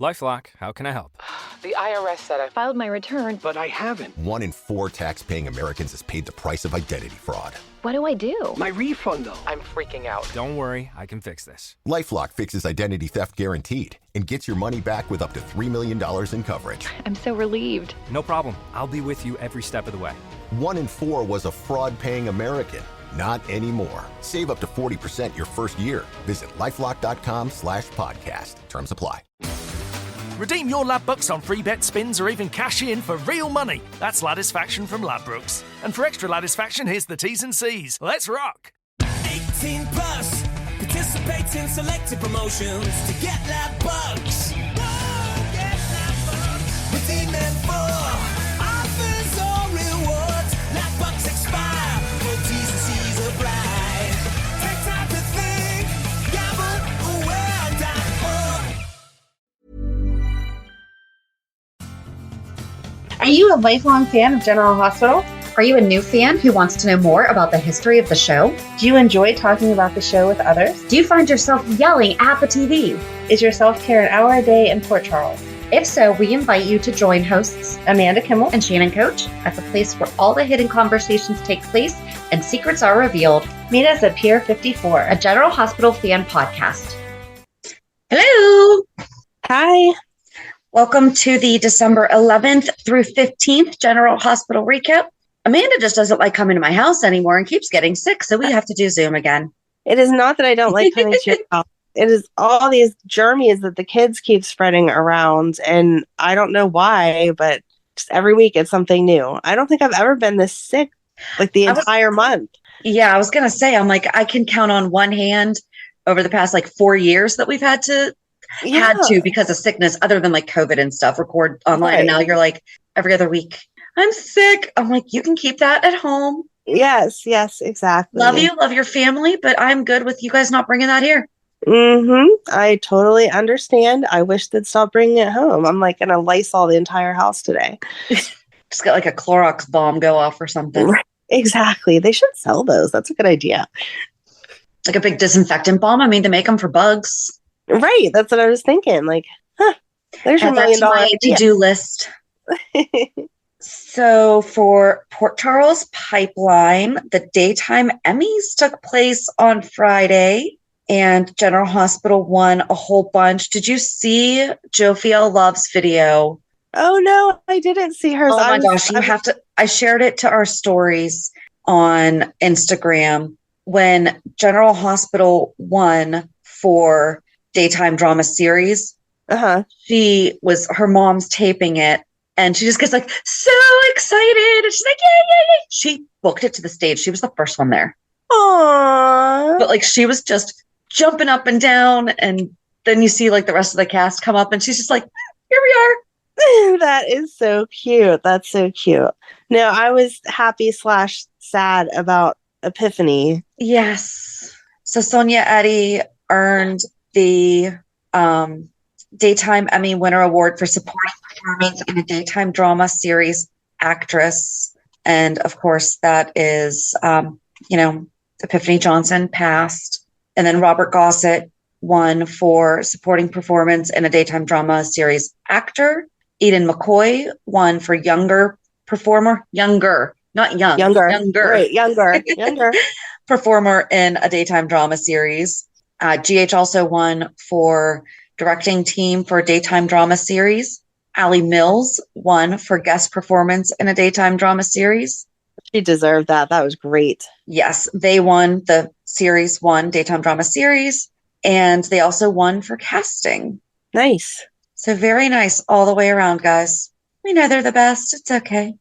LifeLock, how can I help? The IRS said I filed my return, but I haven't. 1 in 4 tax-paying Americans has paid the price of identity fraud. What do I do? My refund, though. I'm freaking out. Don't worry, I can fix this. LifeLock fixes identity theft guaranteed and gets your money back with up to $3 million in coverage. I'm so relieved. No problem. I'll be with you every step of the way. 1 in 4 was a fraud-paying American. Not anymore. Save up to 40% your first year. Visit LifeLock.com/podcast. Terms apply. Redeem your lab bucks on free bet spins or even cash in for real money. That's Ladisfaction from Ladbrokes. And for extra Ladisfaction, here's the T's and C's. Let's rock! 18 plus. Participate in selected promotions to get lab bucks. Get lab bucks. Redeem them for offers or rewards. Lab bucks expire. Full T's and C's apply. Take time to think. GambleAware.org. Are you a lifelong fan of General Hospital? Are you a new fan who wants to know more about the history of the show? Do you enjoy talking about the show with others? Do you find yourself yelling at the TV? Is your self-care an hour a day in Port Charles? If so, we invite you to join hosts Amanda Kimmel and Shannon Coach at the place where all the hidden conversations take place and secrets are revealed. Meet us at Pier 54, a General Hospital fan podcast. Hello! Hi! Welcome to the December 11th through 15th General Hospital recap. Amanda just doesn't like coming to my house anymore and keeps getting sick, so we have to do Zoom again. It is not that I don't like coming to your house. It is all these germs that the kids keep spreading around, and I don't know why, but just every week it's something new. I don't think I've ever been this sick, like the entire month. Yeah, I was going to say, I'm like, I can count on one hand over the past 4 years that we've had to because of sickness, other than COVID and stuff, record online. Right. And now you're every other week, I'm sick. I'm like, you can keep that at home. Yes, exactly. Love you, love your family, but I'm good with you guys not bringing that here. I totally understand. I wish they'd stop bringing it home. I'm going to Lysol the entire house today. Just get a Clorox bomb go off or something. Right. Exactly. They should sell those. That's a good idea. Like a big disinfectant bomb. I mean, they make them for bugs. Right. That's what I was thinking. There's your $1 million to-do list. So for Port Charles Pipeline, the Daytime Emmys took place on Friday, and General Hospital won a whole bunch. Did you see Jophiel Love's video? Oh, no, I didn't see hers. Oh, my gosh. I shared it to our stories on Instagram when General Hospital won for Daytime Drama Series. Her mom's taping it. And she just gets so excited. And she's like, yay. She booked it to the stage. She was the first one there. Aww. But she was just jumping up and down. And then you see the rest of the cast come up and she's just like, here we are. That is so cute. That's so cute. No, I was happy/sad about Epiphany. Yes. So Sonia Eddy earned the Daytime Emmy Winner Award for supporting performance in a daytime drama series actress. And of course, that is, Epiphany Johnson passed. And then Robert Gossett won for supporting performance in a daytime drama series actor. Eden McCoy won for younger performer. Younger, not young. Younger. Right, younger. Performer in a daytime drama series. GH also won for directing team for a daytime drama series. Allie Mills won for guest performance in a daytime drama series. She deserved that. That was great. Yes, they won the series one daytime drama series, and they also won for casting. Nice. So very nice all the way around, guys. We know they're the best. It's okay.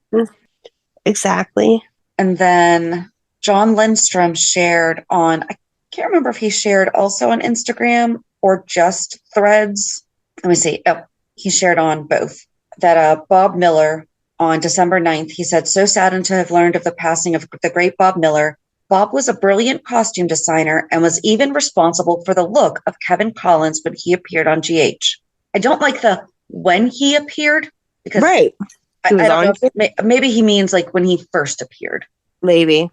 Exactly. And then John Lindstrom shared on, I can't remember if he shared also on Instagram or just Threads. Let me see. Oh, he shared on both. That Bob Miller on December 9th, he said, so saddened to have learned of the passing of the great Bob Miller. Bob was a brilliant costume designer and was even responsible for the look of Kevin Collins when he appeared on GH. I don't like the when he appeared because right. I don't know if maybe he means when he first appeared. Maybe.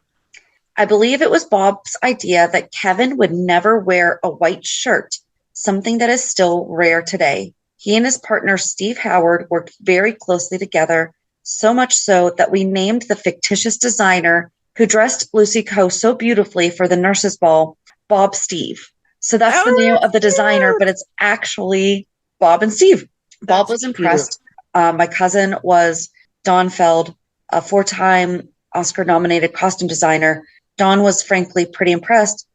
I believe it was Bob's idea that Kevin would never wear a white shirt, something that is still rare today. He and his partner, Steve Howard, worked very closely together, so much so that we named the fictitious designer who dressed Lucy Coe so beautifully for the nurses' ball, Bob Steve. So that's the name of the designer, but it's actually Bob and Steve. Bob was impressed. My cousin was Don Feld, a 4-time Oscar-nominated costume designer. Don was frankly pretty impressed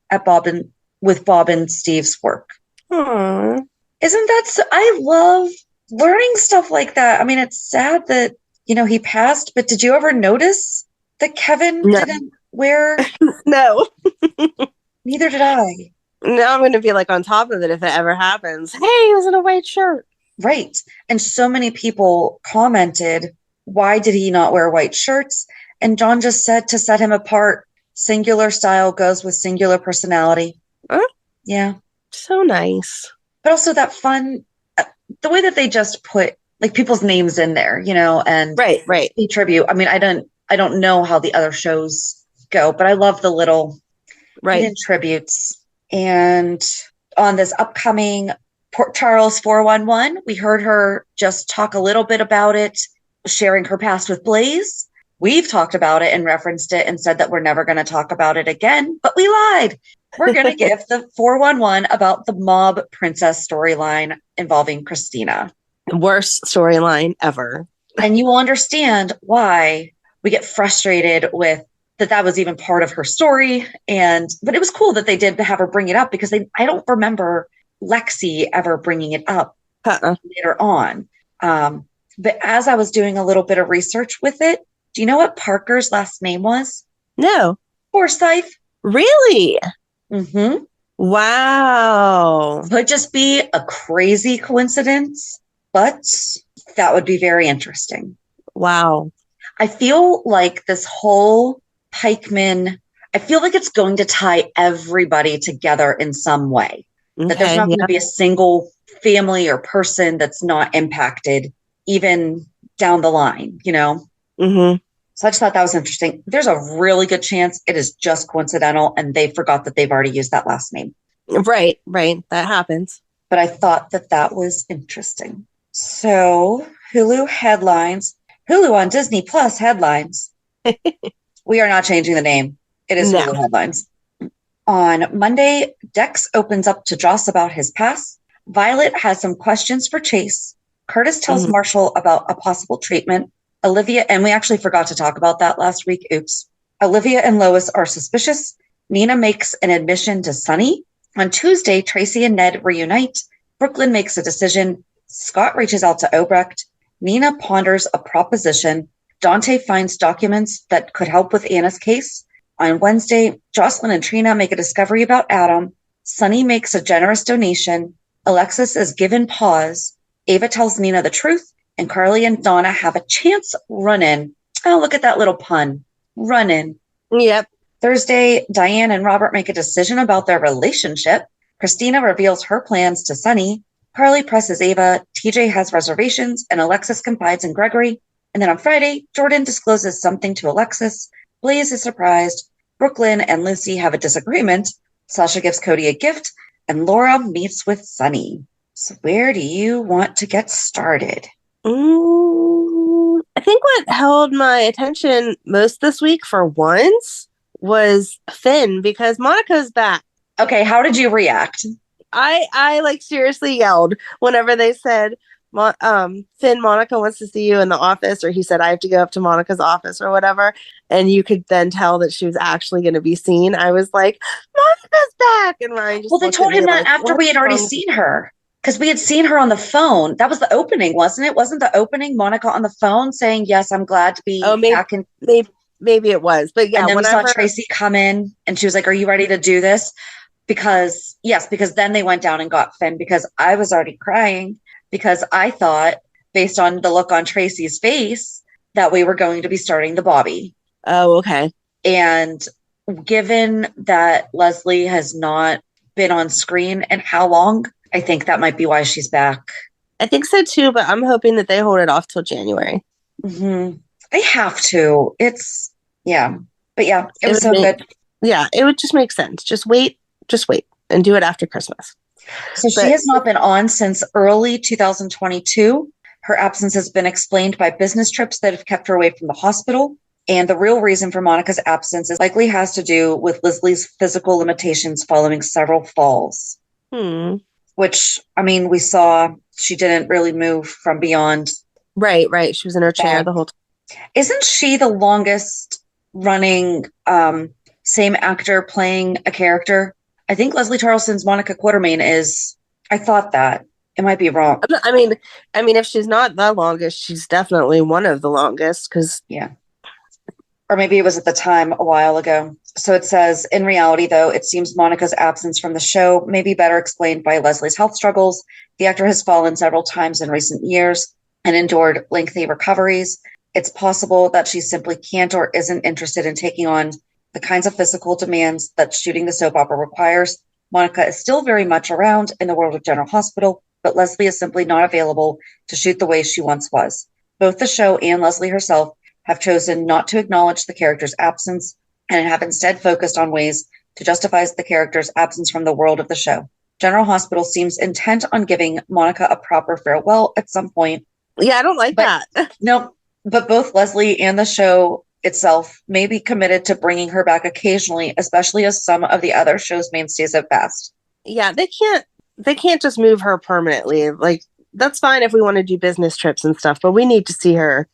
with Bob and Steve's work. Aww. Isn't that so? I love learning stuff like that. I mean, it's sad that, he passed, but did you ever notice that Kevin didn't wear? No. Neither did I. Now I'm going to be like on top of it if it ever happens. Hey, he was in a white shirt. Right. And so many people commented, why did he not wear white shirts? And John just said to set him apart, singular style goes with singular personality. Huh? Yeah. So nice. But also that fun, the way that they just put like people's names in there, and right. pay tribute. I mean, I don't know how the other shows go, but I love the little hidden tributes. And on this upcoming Port Charles 411, we heard her just talk a little bit about it, sharing her past with Blaze. We've talked about it and referenced it and said that we're never going to talk about it again, but we lied. We're going to give the 411 about the mob princess storyline involving Kristina. Worst storyline ever. And you will understand why we get frustrated with that was even part of her story. But it was cool that they did have her bring it up because I don't remember Lexi ever bringing it up later on. But as I was doing a little bit of research with it, do you know what Parker's last name was? No. Forsyth. Really? Mm-hmm. Wow. Could just be a crazy coincidence, but that would be very interesting. Wow. I feel like this whole Pikeman, I feel like it's going to tie everybody together in some way. Okay, that there's not going to be a single family or person that's not impacted, even down the line, Mm-hmm. So I just thought that was interesting. There's a really good chance it is just coincidental and they forgot that they've already used that last name. Right. That happens. But I thought that was interesting. So Hulu headlines. Hulu on Disney Plus headlines. We are not changing the name. It is Hulu headlines. On Monday, Dex opens up to Joss about his past. Violet has some questions for Chase. Curtis tells Marshall about a possible treatment. Olivia, and we actually forgot to talk about that last week. Oops. Olivia and Lois are suspicious. Nina makes an admission to Sonny. On Tuesday, Tracy and Ned reunite. Brook Lynn makes a decision. Scott reaches out to Obrecht. Nina ponders a proposition. Dante finds documents that could help with Anna's case. On Wednesday, Jocelyn and Trina make a discovery about Adam. Sonny makes a generous donation. Alexis is given pause. Ava tells Nina the truth. And Carly and Donna have a chance run-in. Oh, look at that little pun. Run-in. Yep. Thursday, Diane and Robert make a decision about their relationship. Kristina reveals her plans to Sonny. Carly presses Ava. TJ has reservations, and Alexis confides in Gregory. And then on Friday, Jordan discloses something to Alexis. Blaze is surprised. Brook Lynn and Lucy have a disagreement. Sasha gives Cody a gift, and Laura meets with Sonny. So where do you want to get started? I think what held my attention most this week for once was Finn, because Monica's back. Okay, how did you react? I like seriously yelled whenever they said, Finn, Monica wants to see you in the office, or he said, I have to go up to Monica's office or whatever. And you could then tell that she was actually going to be seen. I was like, Monica's back. And Ryan just they told him that after we had already seen her. Because we had seen her on the phone. That was the opening, wasn't it? Wasn't the opening Monica on the phone saying, yes, I'm glad to be back in. Maybe it was. But yeah, and then we saw Tracy come in and she was like, are you ready to do this? Because then they went down and got Finn, because I was already crying because I thought, based on the look on Tracy's face, that we were going to be starting the Bobby. Oh, okay. And given that Leslie has not been on screen in how long, I think that might be why she's back. I think so too, but I'm hoping that they hold it off till January. Mm-hmm. They have to. But it was so good. Yeah, it would just make sense. Just wait and do it after Christmas. So she has not been on since early 2022. Her absence has been explained by business trips that have kept her away from the hospital. And the real reason for Monica's absence is likely has to do with Leslie's physical limitations following several falls. Which, I mean, we saw she didn't really move from beyond. Right. She was in her chair the whole time. Isn't she the longest running same actor playing a character? I think Leslie Charleston's Monica Quartermaine is. I thought that. It might be wrong. I mean, if she's not the longest, she's definitely one of the longest. Yeah. Or maybe it was at the time a while ago. So it says, in reality, though, it seems Monica's absence from the show may be better explained by Leslie's health struggles. The actor has fallen several times in recent years and endured lengthy recoveries. It's possible that she simply can't or isn't interested in taking on the kinds of physical demands that shooting the soap opera requires. Monica is still very much around in the world of General Hospital, but Leslie is simply not available to shoot the way she once was. Both the show and Leslie herself have chosen not to acknowledge the character's absence and have instead focused on ways to justify the character's absence from the world of the show. General Hospital seems intent on giving Monica a proper farewell at some point. Yeah, I don't like that. No, but both Leslie and the show itself may be committed to bringing her back occasionally, especially as some of the other show's mainstays have passed. Yeah, they can't just move her permanently. Like, that's fine if we want to do business trips and stuff, but we need to see her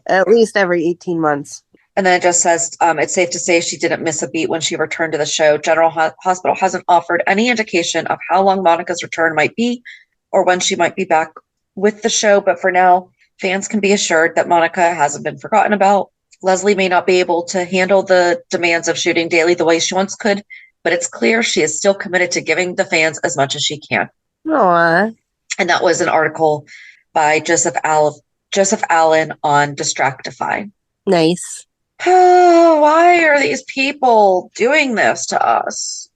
at least every 18 months. And then it just says, it's safe to say she didn't miss a beat when she returned to the show. General Hospital hasn't offered any indication of how long Monica's return might be or when she might be back with the show. But for now, fans can be assured that Monica hasn't been forgotten about. Leslie may not be able to handle the demands of shooting daily the way she once could, but it's clear she is still committed to giving the fans as much as she can. Aww. And that was an article by Joseph Allen on Distractify. Nice. Oh, why are these people doing this to us?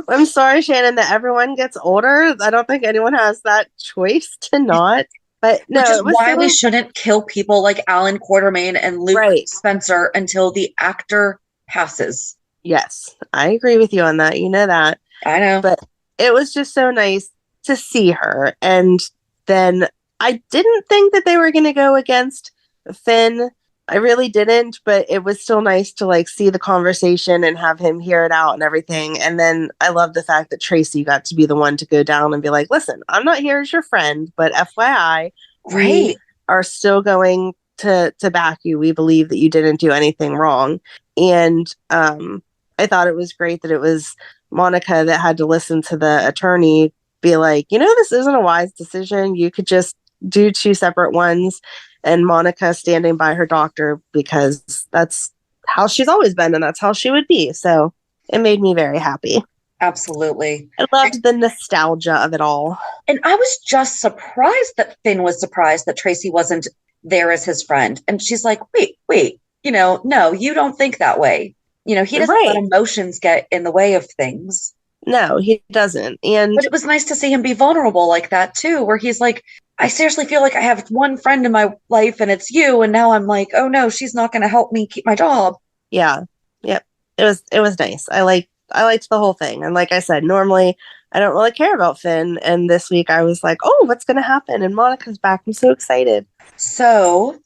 I'm sorry, Shannon, that everyone gets older. I don't think anyone has that choice to not. But no, which is why we shouldn't kill people like Alan Quartermaine and Luke Spencer until the actor passes. Yes, I agree with you on that. You know that. I know. But it was just so nice to see her. And then I didn't think that they were going to go against Finn. I really didn't, but it was still nice to like see the conversation and have him hear it out and everything. And then I love the fact that Tracy got to be the one to go down and be like, listen, I'm not here as your friend, but FYI, we are still going to back you. We believe that you didn't do anything wrong. And I thought it was great that it was Monica that had to listen to the attorney be like, this isn't a wise decision. You could just do 2 separate ones. And Monica standing by her doctor because that's how she's always been and that's how she would be. So it made me very happy. Absolutely. I loved the nostalgia of it all. And I was just surprised that Finn was surprised that Tracy wasn't there as his friend. And she's like, wait, no, you don't think that way. He doesn't let emotions get in the way of things. No, he doesn't. But it was nice to see him be vulnerable like that too, where he's like, I seriously feel like I have one friend in my life and it's you. And now I'm like, oh no, she's not going to help me keep my job. Yeah. Yep. It was nice. I liked the whole thing. And like I said, normally I don't really care about Finn. And this week I was like, oh, what's going to happen? And Monica's back. I'm so excited. So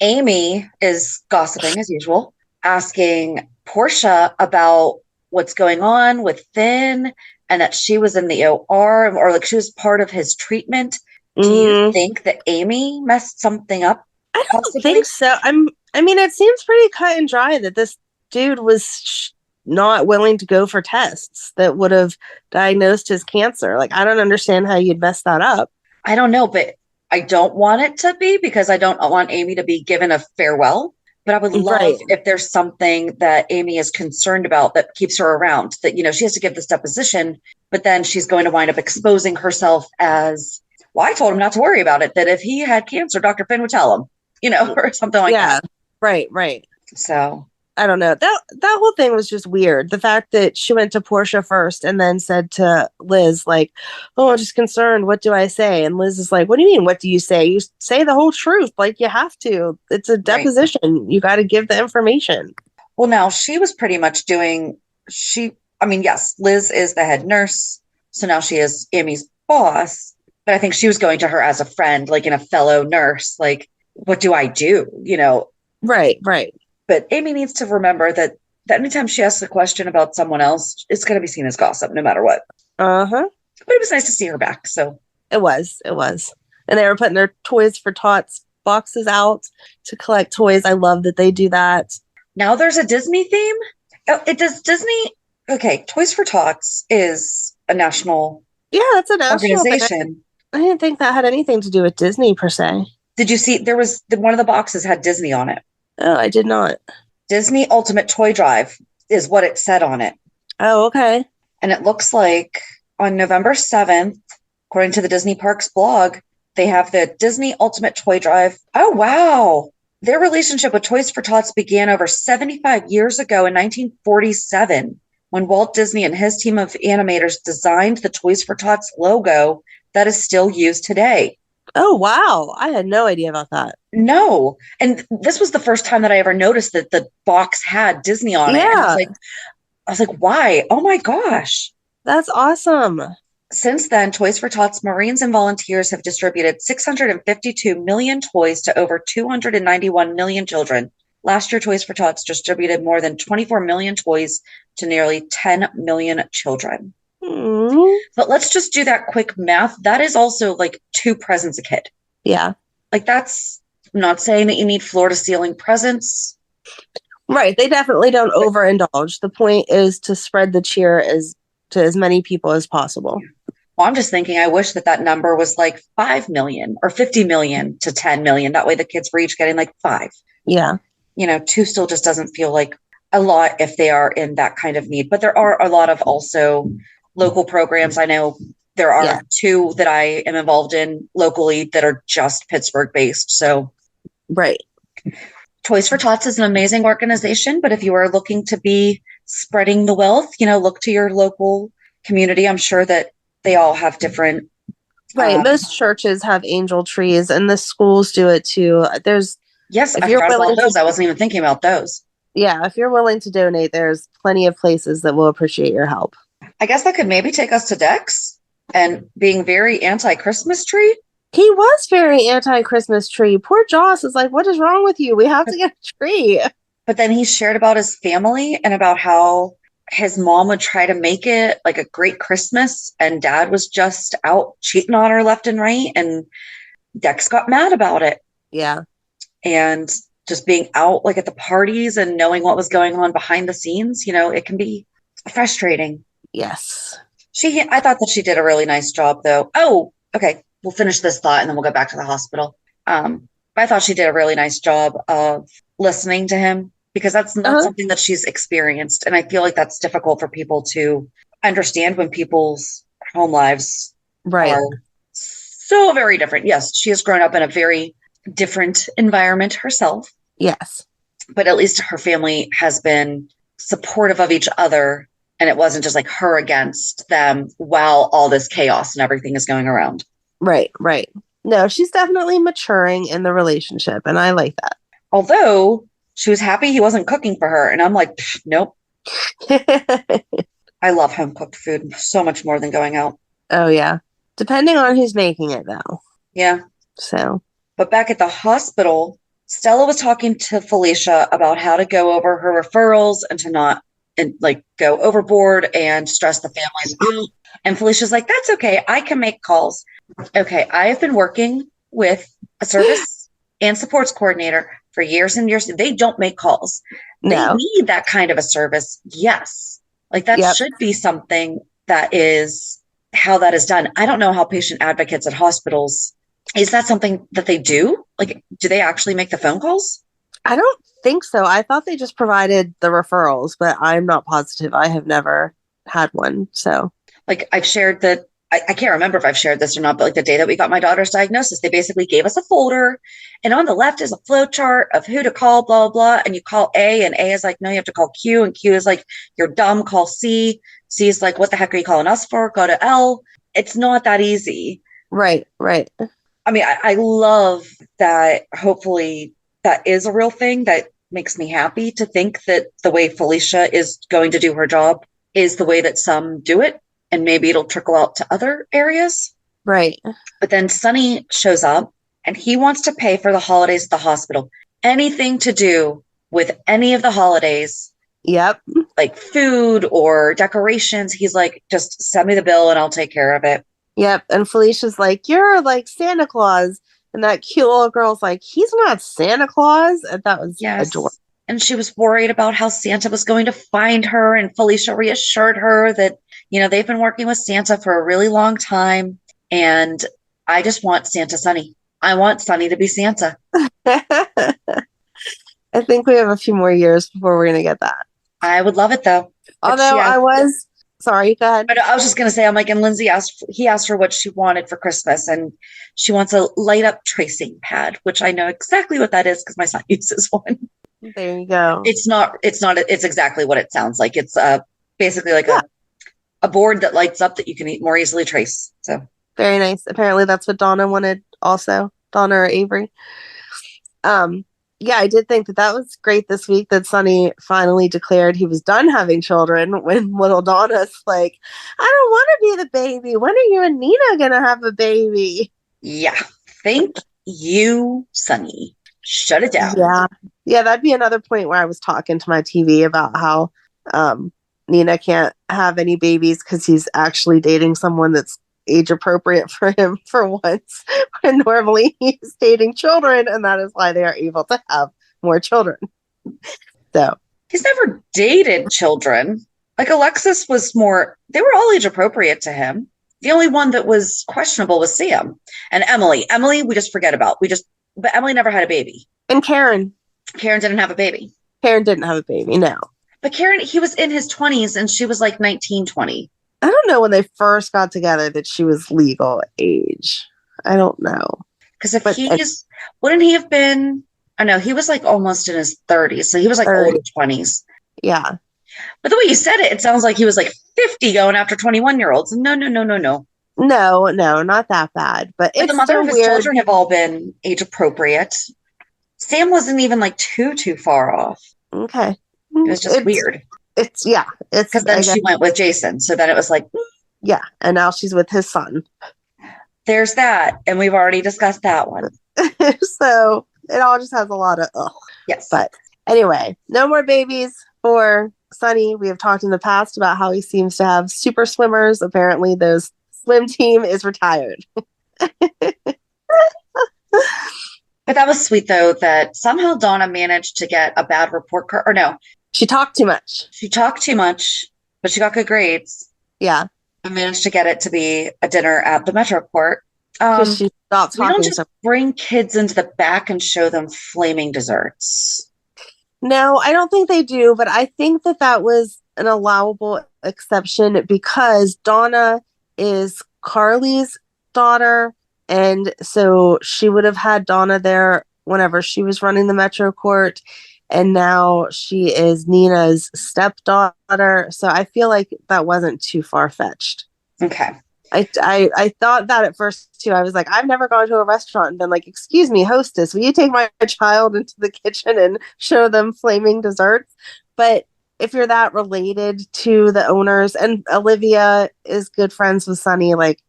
Amy is gossiping as usual, asking Portia about what's going on with Finn and that she was in the OR or like she was part of his treatment. Do you think that Amy messed something up? I don't think so. It seems pretty cut and dry that this dude was not willing to go for tests that would have diagnosed his cancer. Like, I don't understand how you'd mess that up. I don't know, but I don't want it to be because I don't want Amy to be given a farewell. But I would love if there's something that Amy is concerned about that keeps her around, that, she has to give this deposition, but then she's going to wind up exposing herself as, well, I told him not to worry about it, that if he had cancer, Dr. Finn would tell him, or something like that. Yeah, right. So I don't know. That whole thing was just weird. The fact that she went to Portia first and then said to Liz, like, oh, I'm just concerned. What do I say? And Liz is like, what do you mean? What do you say? You say the whole truth. Like, you have to. It's a deposition. Right. You got to give the information. Well, now she was pretty much yes, Liz is the head nurse. So now she is Amy's boss. But I think she was going to her as a friend, like in a fellow nurse, like, what do I do? Right. But Amy needs to remember that anytime she asks a question about someone else, it's going to be seen as gossip no matter what. Uh-huh. But it was nice to see her back. So it was. And they were putting their Toys for Tots boxes out to collect toys. I love that they do that. Now there's a Disney theme. It does Disney. Okay. Toys for Tots is a national that's a national organization. I didn't think that had anything to do with Disney per se. Did you see there was one of the boxes had Disney on it? Oh, I did not. Disney Ultimate Toy Drive is what it said on it. Oh, okay. And it looks like on November 7th, according to the Disney Parks blog, they have the Disney Ultimate Toy Drive. Oh, wow. Their relationship with Toys for Tots began over 75 years ago in 1947 when Walt Disney and his team of animators designed the Toys for Tots logo that is still used today. Oh, wow. I had no idea about that. No. And this was the first time that I ever noticed that the box had Disney on it. And I was like, why? Oh my gosh. That's awesome. Since then, Toys for Tots Marines and volunteers have distributed 652 million toys to over 291 million children. Last year, Toys for Tots distributed more than 24 million toys to nearly 10 million children. Mm. But let's just do that quick math. That is also like 2 presents a kid. Yeah. Like I'm not saying that you need floor to ceiling presents. Right. They definitely don't overindulge. The point is to spread the cheer to as many people as possible. Well, I'm just thinking, I wish that number was like 5 million or 50 million to 10 million. That way the kids were each getting like 5. Yeah. 2 still just doesn't feel like a lot if they are in that kind of need. But there are a lot of also local programs. I know there are 2 that I am involved in locally that are just Pittsburgh based. So, right. Toys for Tots is an amazing organization, but if you are looking to be spreading the wealth, look to your local community. I'm sure that they all have different. Right. Most churches have angel trees and the schools do it too. Yes, I forgot about those. I wasn't even thinking about those. Yeah. If you're willing to donate, there's plenty of places that will appreciate your help. I guess that could maybe take us to Dex and being very anti-Christmas tree. He was very anti-Christmas tree. Poor Joss is like, what is wrong with you? We have to get a tree. But then he shared about his family and about how his mom would try to make it like a great Christmas and dad was just out cheating on her left and right. And Dex got mad about it. Yeah. And just being out like at the parties and knowing what was going on behind the scenes, it can be frustrating. Yes. I thought that she did a really nice job though. Oh, okay. We'll finish this thought and then we'll go back to the hospital. I thought she did a really nice job of listening to him because that's not something that she's experienced. And I feel like that's difficult for people to understand when people's home lives are so very different. Yes, she has grown up in a very different environment herself. Yes. But at least her family has been supportive of each other. And it wasn't just like her against them while all this chaos and everything is going around. Right. No, she's definitely maturing in the relationship. And I like that. Although she was happy he wasn't cooking for her. And I'm like, nope. I love home cooked food so much more than going out. Oh, yeah. Depending on who's making it, though. Yeah. So. But back at the hospital, Stella was talking to Felicia about how to go over her referrals and to not go overboard and stress the families out. And Felicia's like, that's okay. I can make calls. Okay. I have been working with a service and supports coordinator for years and years. They don't make calls. No. They need that kind of a service. Yes. Like that should be something that is how that is done. I don't know how patient advocates at hospitals, is that something that they do? Like, do they actually make the phone calls? I don't think so. I thought they just provided the referrals, but I'm not positive. I have never had one. So like I've shared that. I can't remember if I've shared this or not, but like the day that we got my daughter's diagnosis, they basically gave us a folder and on the left is a flow chart of who to call, blah, blah, blah. And you call A and A is like, no, you have to call Q and Q is like, you're dumb, call C. C is like, what the heck are you calling us for? Go to L. It's not that easy. Right. I mean, I love that. Hopefully that is a real thing. That makes me happy to think that the way Felicia is going to do her job is the way that some do it. and maybe it'll trickle out to other areas. Right. But then Sonny shows up and he wants to pay for the holidays at the hospital. Anything to do with any of the holidays. Yep. Like food or decorations. He's like, just send me the bill and I'll take care of it. Yep. And Felicia's like, you're like Santa Claus. And that cute little girl's like, he's not Santa Claus. And that was adorable. And she was worried about how Santa was going to find her. And Felicia reassured her that, they've been working with Santa for a really long time. And I just want Santa Sonny. I want Sonny to be Santa. I think we have a few more years before we're going to get that. I would love it though. Although sorry, go ahead. But I was just going to say, I'm like, and Lindsay asked her what she wanted for Christmas, and she wants a light up tracing pad, which I know exactly what that is because my son uses one. There you go. It's exactly what it sounds like. It's basically like a board that lights up that you can more easily trace. So very nice. Apparently that's what Donna wanted also. Donna or Avery. Yeah, I did think that was great this week that Sonny finally declared he was done having children when little Donna's like, I don't want to be the baby. When are you and Nina going to have a baby? Yeah. Thank you, Sonny. Shut it down. Yeah, that'd be another point where I was talking to my TV about how Nina can't have any babies because he's actually dating someone that's age appropriate for him for once, when normally he's dating children, and that is why they are able to have more children. So he's never dated children. Like Alexis they were all age appropriate to him. The only one that was questionable was Sam and Emily. Emily, we just forget about. But Emily never had a baby. And Karen didn't have a baby. Karen didn't have a baby, no. But Karen, he was in his 20s and she was like 19, 20. I don't know when they first got together that she was legal age. I don't know. Because wouldn't he have been, I know, he was like almost in his 30s. So he was like older 20s. Yeah. But the way you said it, it sounds like he was like 50 going after 21-year-olds. No. No, not that bad. But it's the mother of his weird. children have all been age appropriate. Sam wasn't even like too far off. Okay. It was just weird. It's because then she went with Jason. So then it was like, yeah. And now she's with his son. There's that. And we've already discussed that one. So it all just has a lot of, yes. But anyway, no more babies for Sonny. We have talked in the past about how he seems to have super swimmers. Apparently those swim team is retired. But that was sweet though, that somehow Donna managed to get a bad report card, or no. She talked too much. But she got good grades. Yeah. And managed to get it to be a dinner at the MetrocCourt. She stopped talking. We don't just bring kids into the back and show them flaming desserts. No, I don't think they do. But I think that was an allowable exception because Donna is Carly's daughter. And so she would have had Donna there whenever she was running the MetrocCourt. And now she is Nina's stepdaughter. So I feel like that wasn't too far-fetched. Okay. I thought that at first, too. I was like, I've never gone to a restaurant and been like, excuse me, hostess, will you take my child into the kitchen and show them flaming desserts? But if you're that related to the owners, and Olivia is good friends with Sonny, like...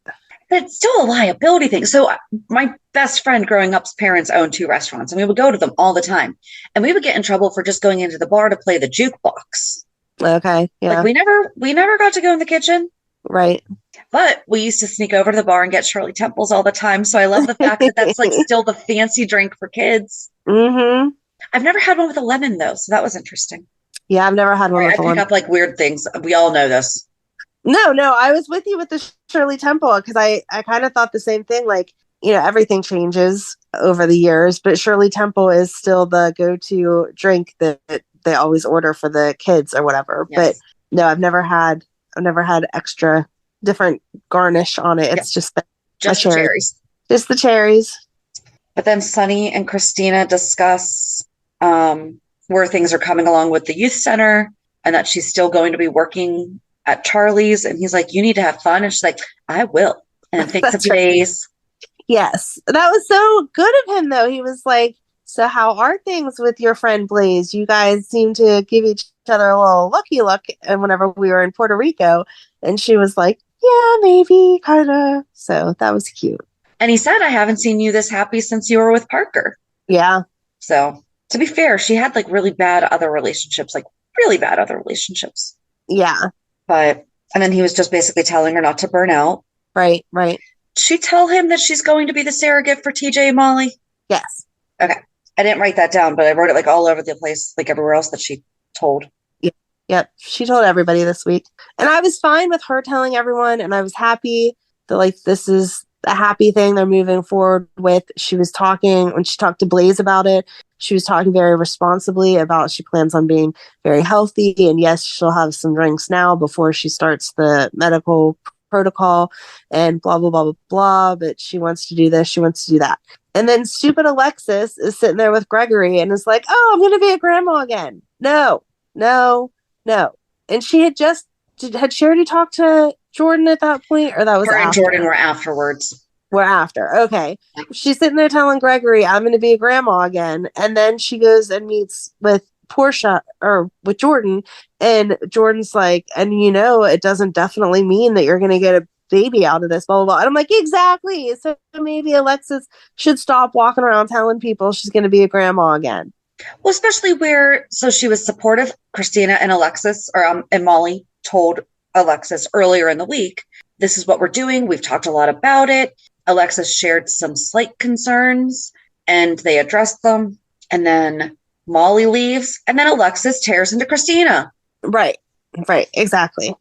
But it's still a liability thing. So my best friend growing up's parents owned 2 restaurants, and we would go to them all the time. And we would get in trouble for just going into the bar to play the jukebox. Okay, yeah. Like we never got to go in the kitchen. Right. But we used to sneak over to the bar and get Shirley Temples all the time. So I love the fact that that's like still the fancy drink for kids. Mm-hmm. I've never had one with a lemon though. So that was interesting. Yeah, I've never had one with a lemon. I pick up like weird things. We all know this. No, I was with you with the Shirley Temple because I kind of thought the same thing. Like, everything changes over the years, but Shirley Temple is still the go-to drink that they always order for the kids or whatever. Yes. But no, I've never had extra different garnish on it. It's just the cherries. Just the cherries. But then Sonny and Kristina discuss where things are coming along with the youth center and that she's still going to be working at Charlie's, and he's like, you need to have fun. And she's like, I will. And it takes a few days. Yes. That was so good of him, though. He was like, so how are things with your friend Blaze? You guys seem to give each other a little looky look. And whenever we were in Puerto Rico, and she was like, yeah, maybe, kind of. So that was cute. And he said, I haven't seen you this happy since you were with Parker. Yeah. So to be fair, she had like really bad other relationships, like really bad other relationships. Yeah. And then he was just basically telling her not to burn out. Right, right. Did she tell him that she's going to be the surrogate for TJ and Molly? Yes. Okay. I didn't write that down, but I wrote it like all over the place, like everywhere else that she told. Yep. She told everybody this week. And I was fine with her telling everyone. And I was happy that like this is a happy thing they're moving forward with. She was talking, when she talked to Blaze about it, she was talking very responsibly about she plans on being very healthy. And yes, she'll have some drinks now before she starts the medical protocol and blah, blah, blah, blah, blah. But she wants to do this. She wants to do that. And then stupid Alexis is sitting there with Gregory and is like, oh, I'm going to be a grandma again. No. And she had had she already talked to Jordan at that point? Or that was her after? And Jordan were afterwards. We're after. Okay. She's sitting there telling Gregory, I'm going to be a grandma again. And then she goes and meets with Portia or with Jordan. And Jordan's like, and it doesn't definitely mean that you're going to get a baby out of this, blah, blah, blah. And I'm like, exactly. So maybe Alexis should stop walking around telling people she's going to be a grandma again. Well, especially so she was supportive. Kristina and Alexis, and Molly told Alexis earlier in the week, this is what we're doing. We've talked a lot about it. Alexis shared some slight concerns and they addressed them. And then Molly leaves and then Alexis tears into Kristina. Right, exactly.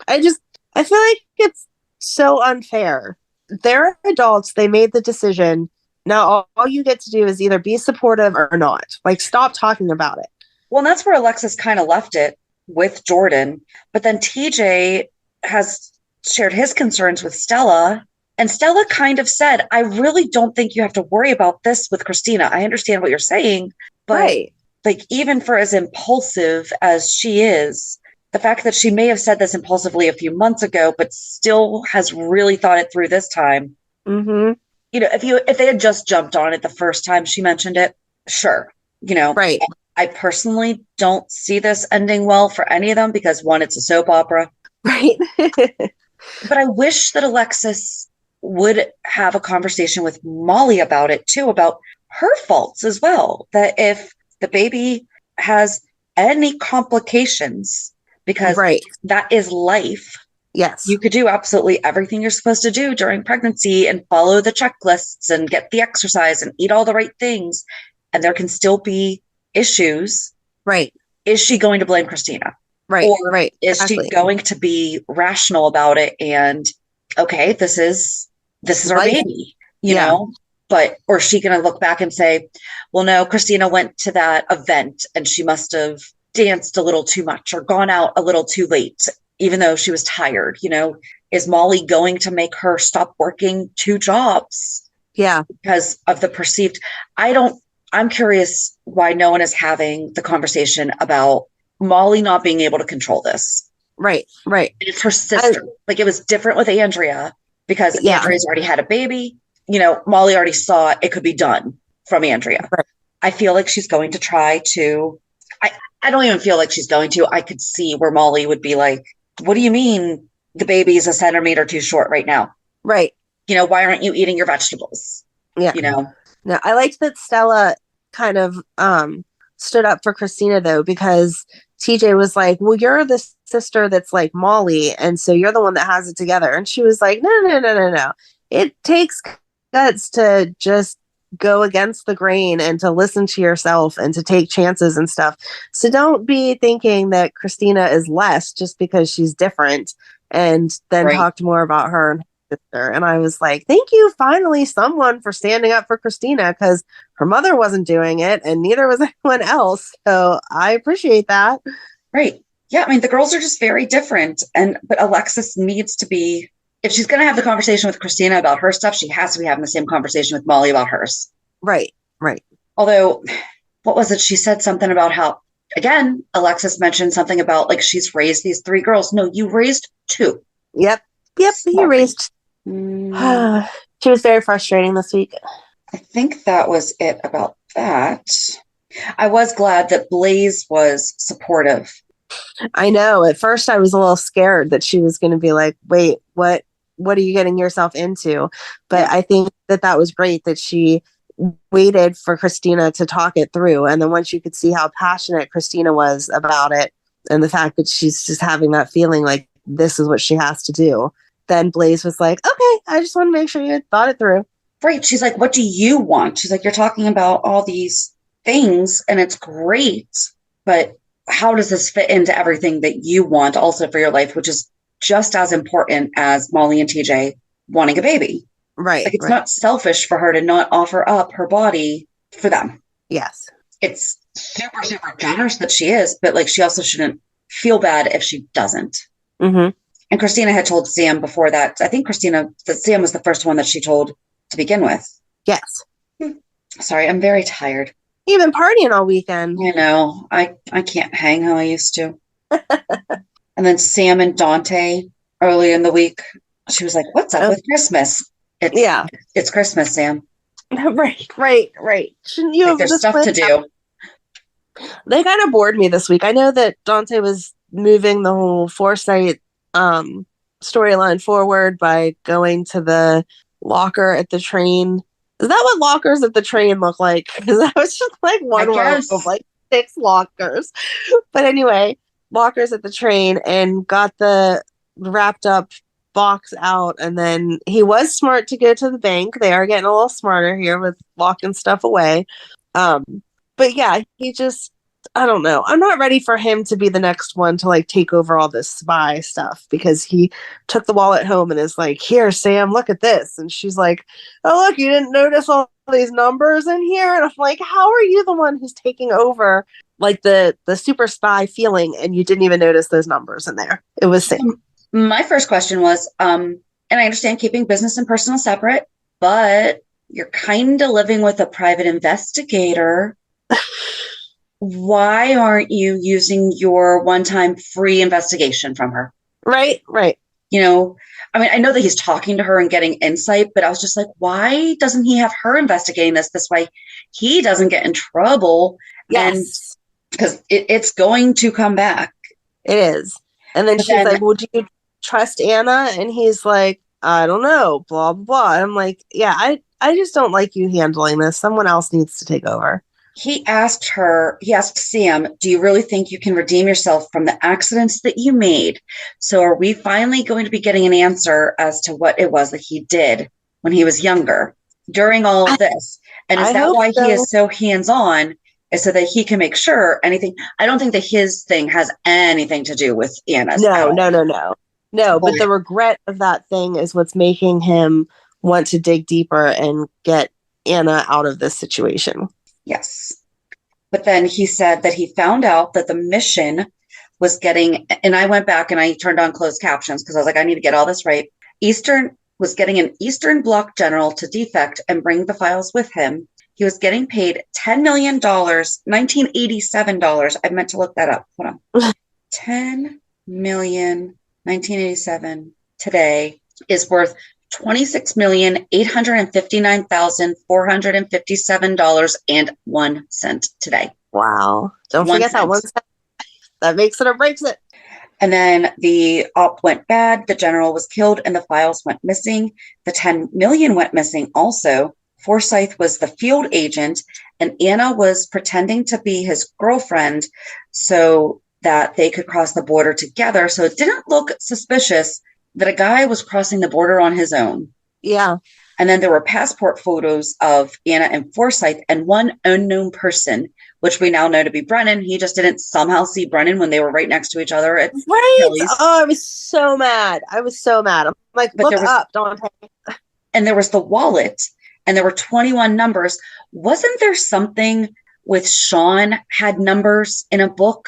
I feel like it's so unfair. They're adults. They made the decision. Now, all you get to do is either be supportive or not. Like, stop talking about it. Well, and that's where Alexis kind of left it with Jordan. But then TJ has shared his concerns with Stella. And Stella kind of said, I really don't think you have to worry about this with Kristina. I understand what you're saying. But like, even for as impulsive as she is, the fact that she may have said this impulsively a few months ago, but still has really thought it through this time. Mm-hmm. If they had just jumped on it the first time she mentioned it, sure. Right. I personally don't see this ending well for any of them because one, it's a soap opera. Right. But I wish that Alexis would have a conversation with Molly about it too, about her faults as well. That if the baby has any complications, because that is life. Yes. You could do absolutely everything you're supposed to do during pregnancy and follow the checklists and get the exercise and eat all the right things. And there can still be issues. Right. Is she going to blame Kristina? Right. Or right. is she going to be rational about it? And okay, this is our baby, you know, or is she going to look back and say, well, no, Kristina went to that event and she must have danced a little too much or gone out a little too late, even though she was tired. Is Molly going to make her stop working 2 jobs? Yeah. Because of the perceived, I'm curious why no one is having the conversation about Molly not being able to control this. Right. It's her sister. Like, it was different with Andrea because Andrea's already had a baby. Molly already saw it could be done from Andrea. Right. I feel like she's going to try to, I don't even feel like she's going to. I could see where Molly would be like, what do you mean the baby is a centimeter too short right now? Right. Why aren't you eating your vegetables? Yeah. No, I liked that Stella kind of stood up for Kristina, though, because TJ was like, well, you're the sister that's like Molly, and so you're the one that has it together. And she was like, no. It takes guts to just go against the grain and to listen to yourself and to take chances and stuff. So don't be thinking that Kristina is less just because she's different, and then talked more about her and her sister. And I was like, thank you, finally, someone for standing up for Kristina, because her mother wasn't doing it and neither was anyone else. So I appreciate that. Right. Yeah. I mean, the girls are just very different. But Alexis needs to be, if she's going to have the conversation with Kristina about her stuff, she has to be having the same conversation with Molly about hers. Right. Although, what was it? She said something about how, again, Alexis mentioned something about like she's raised these 3 girls. No, you raised 2. Yep. You raised. She was very frustrating this week. I think that was it about that. I was glad that Blaze was supportive I know. At first, I was a little scared that she was going to be like, "Wait, what are you getting yourself into?" But I think that was great that she waited for Kristina to talk it through, and then once you could see how passionate Kristina was about it, and the fact that she's just having that feeling like this is what she has to do, then Blaze was like, "Okay, I just want to make sure you thought it through." Right. She's like, what do you want? She's like, you're talking about all these things and it's great, but how does this fit into everything that you want also for your life, which is just as important as Molly and TJ wanting a baby. Right. Like, it's right. not selfish for her to not offer up her body for them. Yes. It's super, super generous that she is, but like, she also shouldn't feel bad if she doesn't. Mm-hmm. And Kristina had told Sam before that. I think that Sam was the first one that she told to begin with. Yes. Sorry, I'm very tired. You've been partying all weekend. You know, I can't hang how I used to. And then Sam and Dante early in the week, she was like, what's up with Christmas? It's Christmas, Sam. Right. Shouldn't you have there's stuff to do? They kind of bored me this week. I know that Dante was moving the whole Foresight storyline forward by going to the locker at the train. Is that what lockers at the train look like? Because that was just like one row of like 6 lockers. But anyway, lockers at the train, and got the wrapped up box out. And then he was smart to go to the bank. They are getting a little smarter here with locking stuff away. But yeah, he just, I don't know. I'm not ready for him to be the next one to like take over all this spy stuff, because he took the wallet home and is like, here, Sam, look at this. And she's like, oh, look, you didn't notice all these numbers in here? And I'm like, how are you the one who's taking over like the super spy feeling, and you didn't even notice those numbers in there? It was Sam. My first question was, and I understand keeping business and personal separate, but you're kind of living with a private investigator. Why aren't you using your one-time free investigation from her? Right. You know, I mean, I know that he's talking to her and getting insight, but I was just like, why doesn't he have her investigating this way? He doesn't get in trouble. Yes. And because it's going to come back. It is. And then she's like, would you trust Anna? And he's like, I don't know, blah, blah, blah. And I'm like, yeah, I just don't like you handling this. Someone else needs to take over. He asked Sam, do you really think you can redeem yourself from the accidents that you made? So are we finally going to be getting an answer as to what it was that he did when he was younger during all of this? And is that why he is so hands-on, is so that he can make sure anything? I don't think that his thing has anything to do with Anna's. No, but the regret of that thing is what's making him want to dig deeper and get Anna out of this situation. Yes. But then he said that he found out that the mission was getting, and I went back and I turned on closed captions because I was like, I need to get all this right. Eastern was getting an Eastern Bloc general to defect and bring the files with him. He was getting paid $10 million, $1987. I meant to look that up. Hold on. 10 million, 1987 today is worth $26,859,457.01 today. Wow. Don't forget that 1 cent. That makes it or breaks it. And then the op went bad. The general was killed and the files went missing. The 10 million went missing also. Forsyth was the field agent and Anna was pretending to be his girlfriend so that they could cross the border together. So it didn't look suspicious that a guy was crossing the border on his own. Yeah. And then there were passport photos of Anna and Forsyth and one unknown person, which we now know to be Brennan. He just didn't somehow see Brennan when they were right next to each other. At Kelly's. Oh, I was so mad. I'm like, look up, Dante. And there was the wallet and there were 21 numbers. Wasn't there something with Sean had numbers in a book,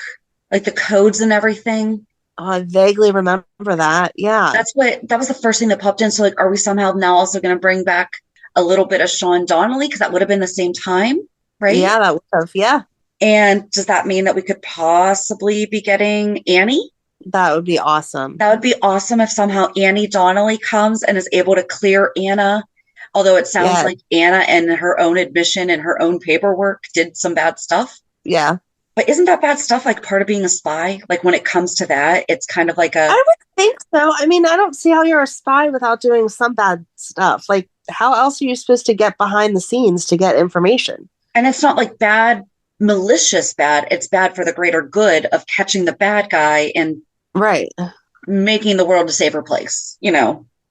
like the codes and everything? Oh, I vaguely remember that. Yeah. That was the first thing that popped in. So like, are we somehow now also going to bring back a little bit of Sean Donnelly? Because that would have been the same time, right? Yeah, that would have. Yeah. And does that mean that we could possibly be getting Annie? That would be awesome. That would be awesome if somehow Annie Donnelly comes and is able to clear Anna. Although it sounds like Anna and her own admission and her own paperwork did some bad stuff. Yeah. But isn't that bad stuff like part of being a spy? Like when it comes to that, it's kind of like I would think so. I mean, I don't see how you're a spy without doing some bad stuff. Like, how else are you supposed to get behind the scenes to get information? and it's not like bad, malicious bad. It's bad for the greater good of catching the bad guy and Right. making the world a safer place,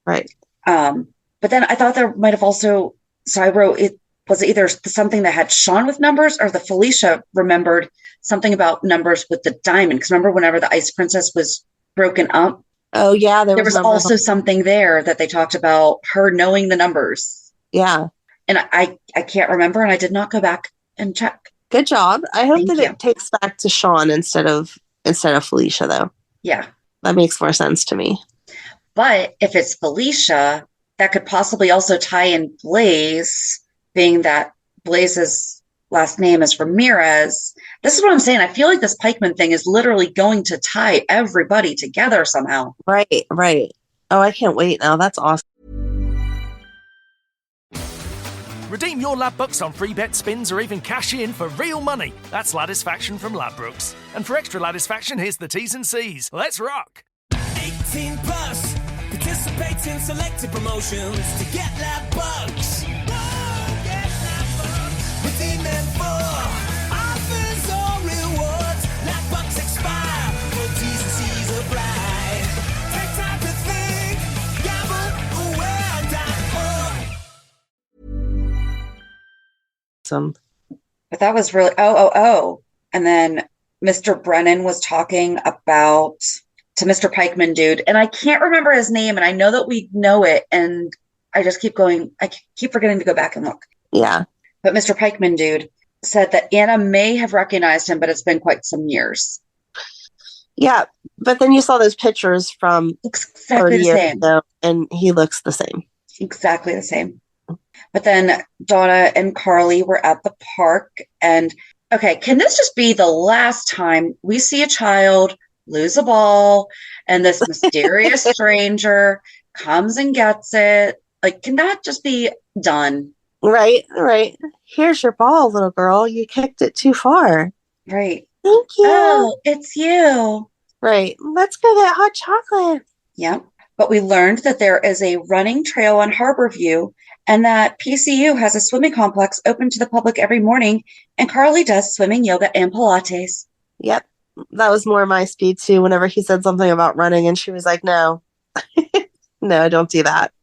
Right. But then I thought there might have also, so I wrote it, was it either something that had Sean with numbers or the Felicia remembered something about numbers with the diamond? Because remember whenever the Ice Princess was broken up? Oh, yeah. There was also something there that they talked about her knowing the numbers. Yeah. And I can't remember, and I did not go back and check. Good job. I hope Thank that you. it takes back to Sean instead of Felicia, though. Yeah. That makes more sense to me. But if it's Felicia, that could possibly also tie in Blaze, being that Blaze's last name is Ramirez. This is what I'm saying. I feel like this Pikeman thing is literally going to tie everybody together somehow. Right, right. Oh, I can't wait now. That's awesome. Redeem your Ladbrokes on free bet spins or even cash in for real money. That's Ladisfaction from Ladbrokes. And for extra Ladisfaction, here's the T's and C's. Let's rock! 18 plus. Participate in selected promotions to get Ladbrokes. Get Ladbrokes. Redeem them for offers or rewards. Ladbrokes expire. For T's and C's apply. Take time to think. GambleAware.org. But that was really, oh. And then Mr. Brennan was talking about to Mr. Pikeman dude. And I can't remember his name. And I know that we know it. And I just keep going. I keep forgetting to go back and look. Yeah. But Mr. Pikeman dude said that Anna may have recognized him, but it's been quite some years. Yeah. But then you saw those pictures from Exactly 30 the years same. ago, and he looks the same. Exactly the same. But then Donna and Carly were at the park. And okay, can this just be the last time we see a child lose a ball and this mysterious stranger comes and gets it? Like, can that just be done? Right, right. Here's your ball, little girl. You kicked it too far. Right. Thank you. Oh, it's you. Right. Let's go get hot chocolate. Yep. But we learned that there is a running trail on Harborview and that PCU has a swimming complex open to the public every morning. And Carly does swimming, yoga, and Pilates. Yep. That was more my speed too. Whenever he said something about running and she was like, no, no, don't do that.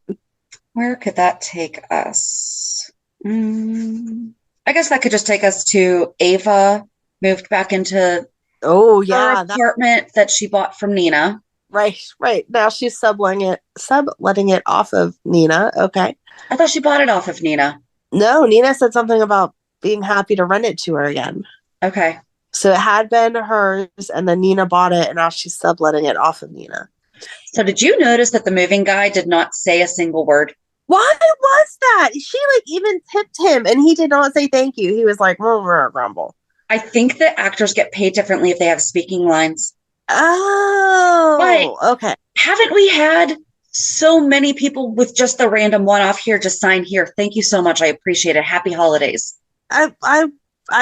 Where could that take us? I guess that could just take us to Ava moved back into Oh, yeah. her apartment that she bought from Nina. Right, right. Now she's subletting it off of Nina. Okay. I thought she bought it off of Nina. No, Nina said something about being happy to rent it to her again. Okay. So it had been hers, and then Nina bought it, and now she's subletting it off of Nina. So did you notice that the moving guy did not say a single word? Why was that? She even tipped him, and he did not say thank you. He was like, grumble. I think that actors get paid differently if they have speaking lines. Oh, okay. Haven't we had so many people with just the random one-off here, just sign here? Thank you so much. I appreciate it. Happy holidays. I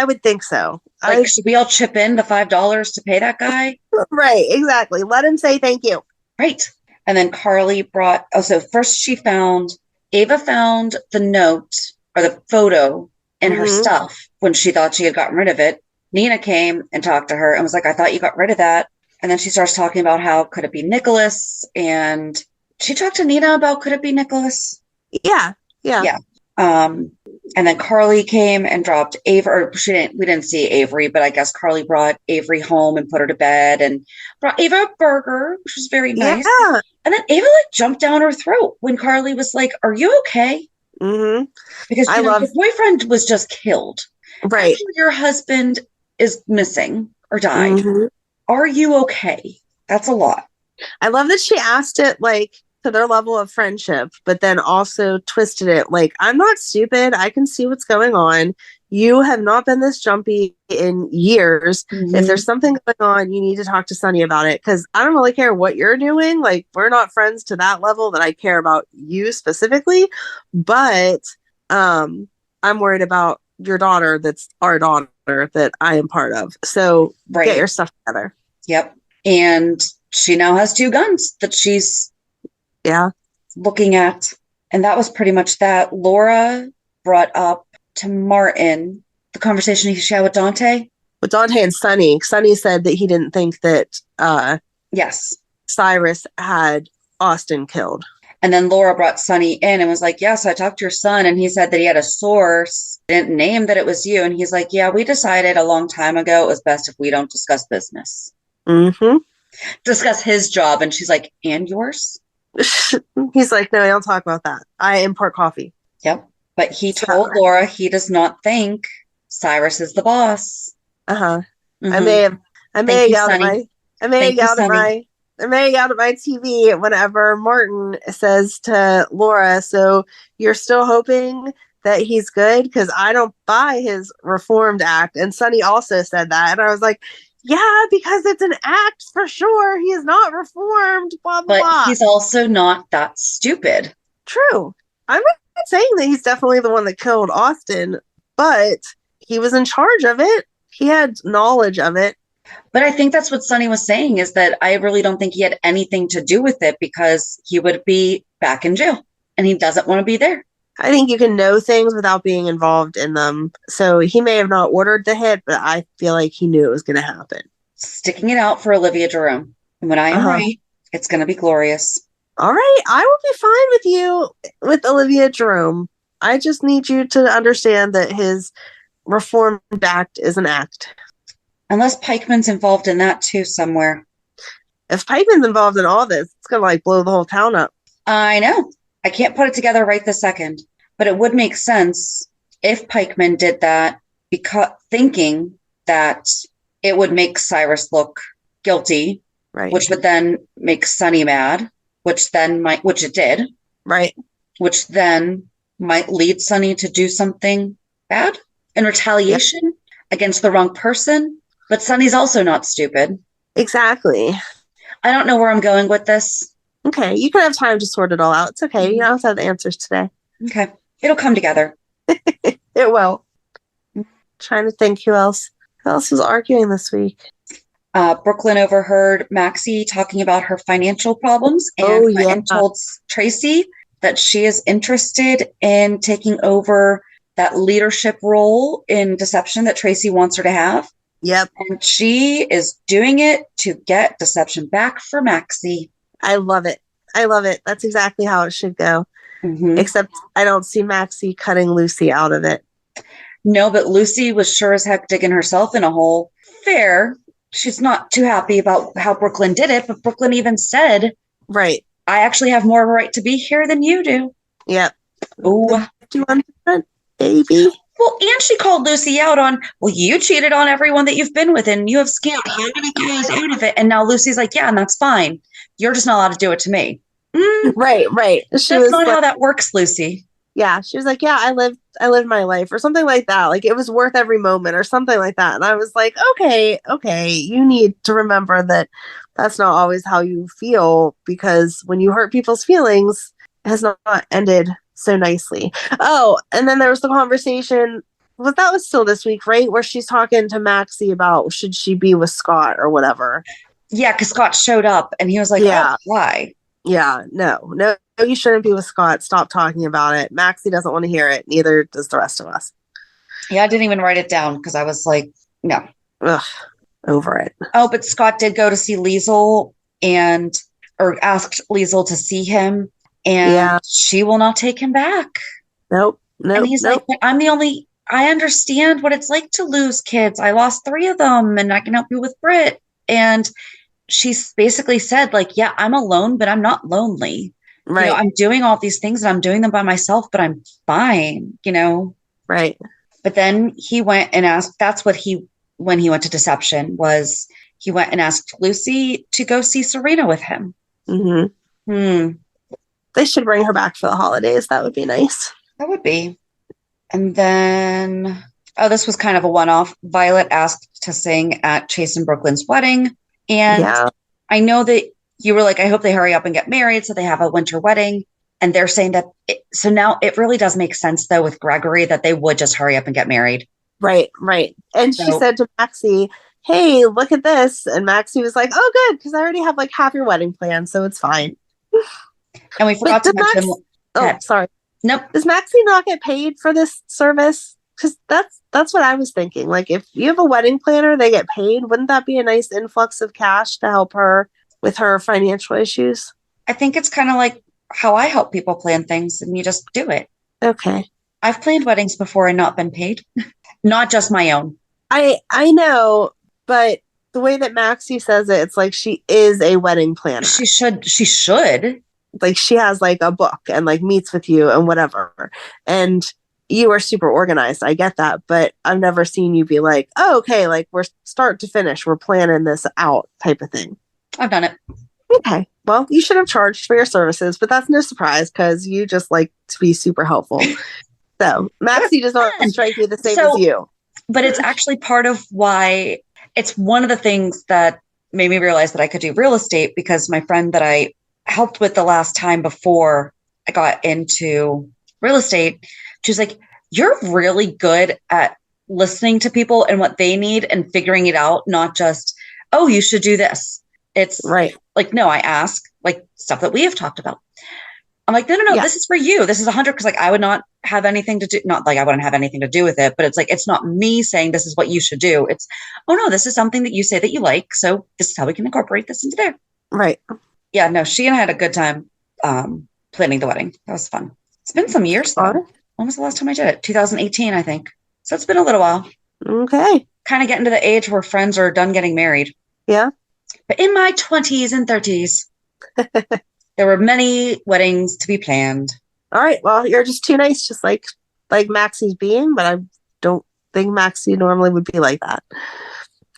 would think so. Like, should we all chip in the $5 to pay that guy? Right, exactly. Let him say thank you. Right. And then Carly brought, so first Ava found the note or the photo in her stuff when she thought she had gotten rid of it. Nina came and talked to her and was like, I thought you got rid of that. And then she starts talking about how could it be Nicholas? And she talked to Nina about could it be Nicholas? Yeah. And then Carly came and dropped Avery. We didn't see Avery, but I guess Carly brought Avery home and put her to bed and brought Ava a burger, which was very nice. Yeah. And then Ava jumped down her throat when Carly was like, "Are you okay?" Mm-hmm. Because your boyfriend was just killed. Right. After your husband is missing or died. Mm-hmm. Are you okay? That's a lot. I love that she asked it to their level of friendship, but then also twisted it I'm not stupid. I can see what's going on. You have not been this jumpy in years. Mm-hmm. If there's something going on, you need to talk to Sonny about it. Because I don't really care what you're doing. We're not friends to that level that I care about you specifically. But I'm worried about your daughter. That's our daughter. that I am part of. So get your stuff together. Yep. And she now has 2 guns that she's looking at. And that was pretty much that. Laura brought up to Martin the conversation she had with Dante. With Dante and Sonny. Sonny said that he didn't think that Cyrus had Austin killed. And then Laura brought Sonny in and was like, yes, I talked to your son, and he said that he had a source, didn't name that it was you. And he's like, yeah, we decided a long time ago it was best if we don't discuss business. Mm-hmm. Discuss his job. And she's like, and yours? He's like, no, I don't talk about that. I import coffee. Yep. But he told Laura he does not think Cyrus is the boss. Uh-huh. Mm-hmm. I may have yelled at my TV whenever Martin says to Laura, so you're still hoping that he's good? Because I don't buy his reformed act. And Sonny also said that. And I was like, yeah, because it's an act for sure. He is not reformed, blah, blah, blah. But he's also not that stupid. True. I'm not saying that he's definitely the one that killed Austin, but he was in charge of it. He had knowledge of it. But I think that's what Sonny was saying, is that I really don't think he had anything to do with it, because he would be back in jail and he doesn't want to be there. I think you can know things without being involved in them. So he may have not ordered the hit, but I feel like he knew it was going to happen. Sticking it out for Olivia Jerome. And when I am right, it's going to be glorious. All right. I will be fine with you with Olivia Jerome. I just need you to understand that his reformed act is an act. Unless Pikeman's involved in that too somewhere. If Pikeman's involved in all this, it's going to blow the whole town up. I know. I can't put it together right this second. But it would make sense if Pikeman did that, because thinking that it would make Cyrus look guilty, right? Which would then make Sonny mad, which it did. Right. Which then might lead Sonny to do something bad in retaliation against the wrong person. But Sonny's also not stupid. Exactly. I don't know where I'm going with this. Okay. You can have time to sort it all out. It's okay. You don't have the answers today. Okay. It'll come together. It will. Trying to think who else was arguing this week. Brook Lynn overheard Maxie talking about her financial problems and told Tracy that she is interested in taking over that leadership role in deception that Tracy wants her to have. Yep. And she is doing it to get deception back for Maxie. I love it. That's exactly how it should go. Mm-hmm. Except I don't see Maxie cutting Lucy out of it. No, but Lucy was sure as heck digging herself in a hole. Fair. She's not too happy about how Brook Lynn did it, but Brook Lynn even said, right, I actually have more of a right to be here than you do. Yep. Oh, 51%, baby. Well, and she called Lucy out on, well, you cheated on everyone that you've been with and you have scammed how many guys out of it. And now Lucy's like, yeah, and that's fine. You're just not allowed to do it to me. Right. That's not how that works, Lucy. Yeah. She was like, yeah, I lived my life or something like that. Like it was worth every moment or something like that. And I was like, okay. You need to remember that that's not always how you feel, because when you hurt people's feelings, it has not ended so nicely. Oh, and then there was the conversation, but that was still this week, right? Where she's talking to Maxie about should she be with Scott or whatever. Yeah, because Scott showed up and he was like, oh, why? Yeah, no, you shouldn't be with Scott. Stop talking about it. Maxie doesn't want to hear it. Neither does the rest of us. Yeah, I didn't even write it down because I was like, no. Ugh, over it. Oh, but Scott did go to see Liesl or asked Liesl to see him. And she will not take him back. Nope. And he's like, I understand what it's like to lose kids. I lost 3 of them and I can help you with Britt. And she's basically said, like, yeah, I'm alone, but I'm not lonely. Right. I'm doing all these things and I'm doing them by myself, but I'm fine, Right. But then he went and asked, when he went to deception, was he went and asked Lucy to go see Serena with him. Mm-hmm. They should bring her back for the holidays. That would be nice. That would be. And then, this was kind of a one-off. Violet asked to sing at Chase and Brook Lynn's wedding. And I know that you were like, I hope they hurry up and get married so they have a winter wedding. And they're saying that. So now it really does make sense, though, with Gregory that they would just hurry up and get married. Right. And she said to Maxie, hey, look at this. And Maxie was like, oh, good, because I already have like half your wedding plan, so it's fine. And we forgot to mention. Sorry. Nope. Does Maxie not get paid for this service? Because that's what I was thinking. Like, if you have a wedding planner, they get paid. Wouldn't that be a nice influx of cash to help her with her financial issues? I think it's kind of like how I help people plan things, and you just do it. Okay. I've planned weddings before and not been paid. Not just my own. I know, but the way that Maxie says it, it's like she is a wedding planner. She should. Like, she has like a book and like meets with you and whatever. And you are super organized. I get that. But I've never seen you be like, oh, okay, like we're start to finish, we're planning this out type of thing. I've done it. Okay. Well, you should have charged for your services, but that's no surprise because you just like to be super helpful. So Maxie does not strike me the same as you. But it's actually part of why it's one of the things that made me realize that I could do real estate, because my friend that I helped with the last time before I got into real estate, she was like, you're really good at listening to people and what they need and figuring it out, not just, oh, you should do this. It's right. Like, no, I ask like stuff that we have talked about. I'm like, no, this is for you. This is 100. Because like, I would not have anything to do. Not like I wouldn't have anything to do with it, but it's like, it's not me saying this is what you should do. It's, oh no, this is something that you say that you like. So this is how we can incorporate this into there. Right. Yeah, no, she and I had a good time planning the wedding. That was fun. It's been some years though. When was the last time I did it? 2018, I think. So it's been a little while. Okay. Kind of getting to the age where friends are done getting married. Yeah. But in my 20s and 30s, there were many weddings to be planned. All right. Well, you're just too nice, just like Maxie's being, but I don't think Maxie normally would be like that.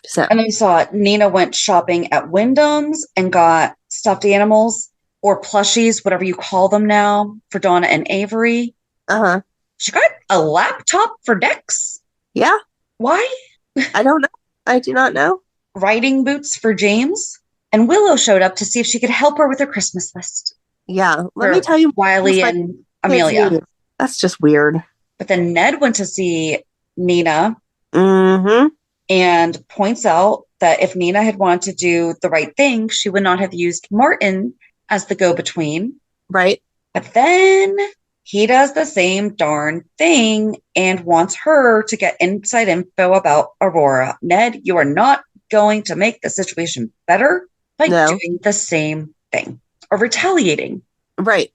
So. And then we saw Nina went shopping at Wyndham's and got stuffed animals or plushies, whatever you call them now, for Donna and Avery. Uh-huh. She got a laptop for Dex. Yeah. Why? I don't know. I do not know. Riding boots for James. And Willow showed up to see if she could help her with her Christmas list. Yeah. Let me tell you. Wiley and Amelia. That's just weird. But then Ned went to see Nina. Mm-hmm. And points out that if Nina had wanted to do the right thing, she would not have used Martin as the go-between. Right. But then he does the same darn thing and wants her to get inside info about Aurora. Ned, you are not going to make the situation better by doing the same thing or retaliating. Right.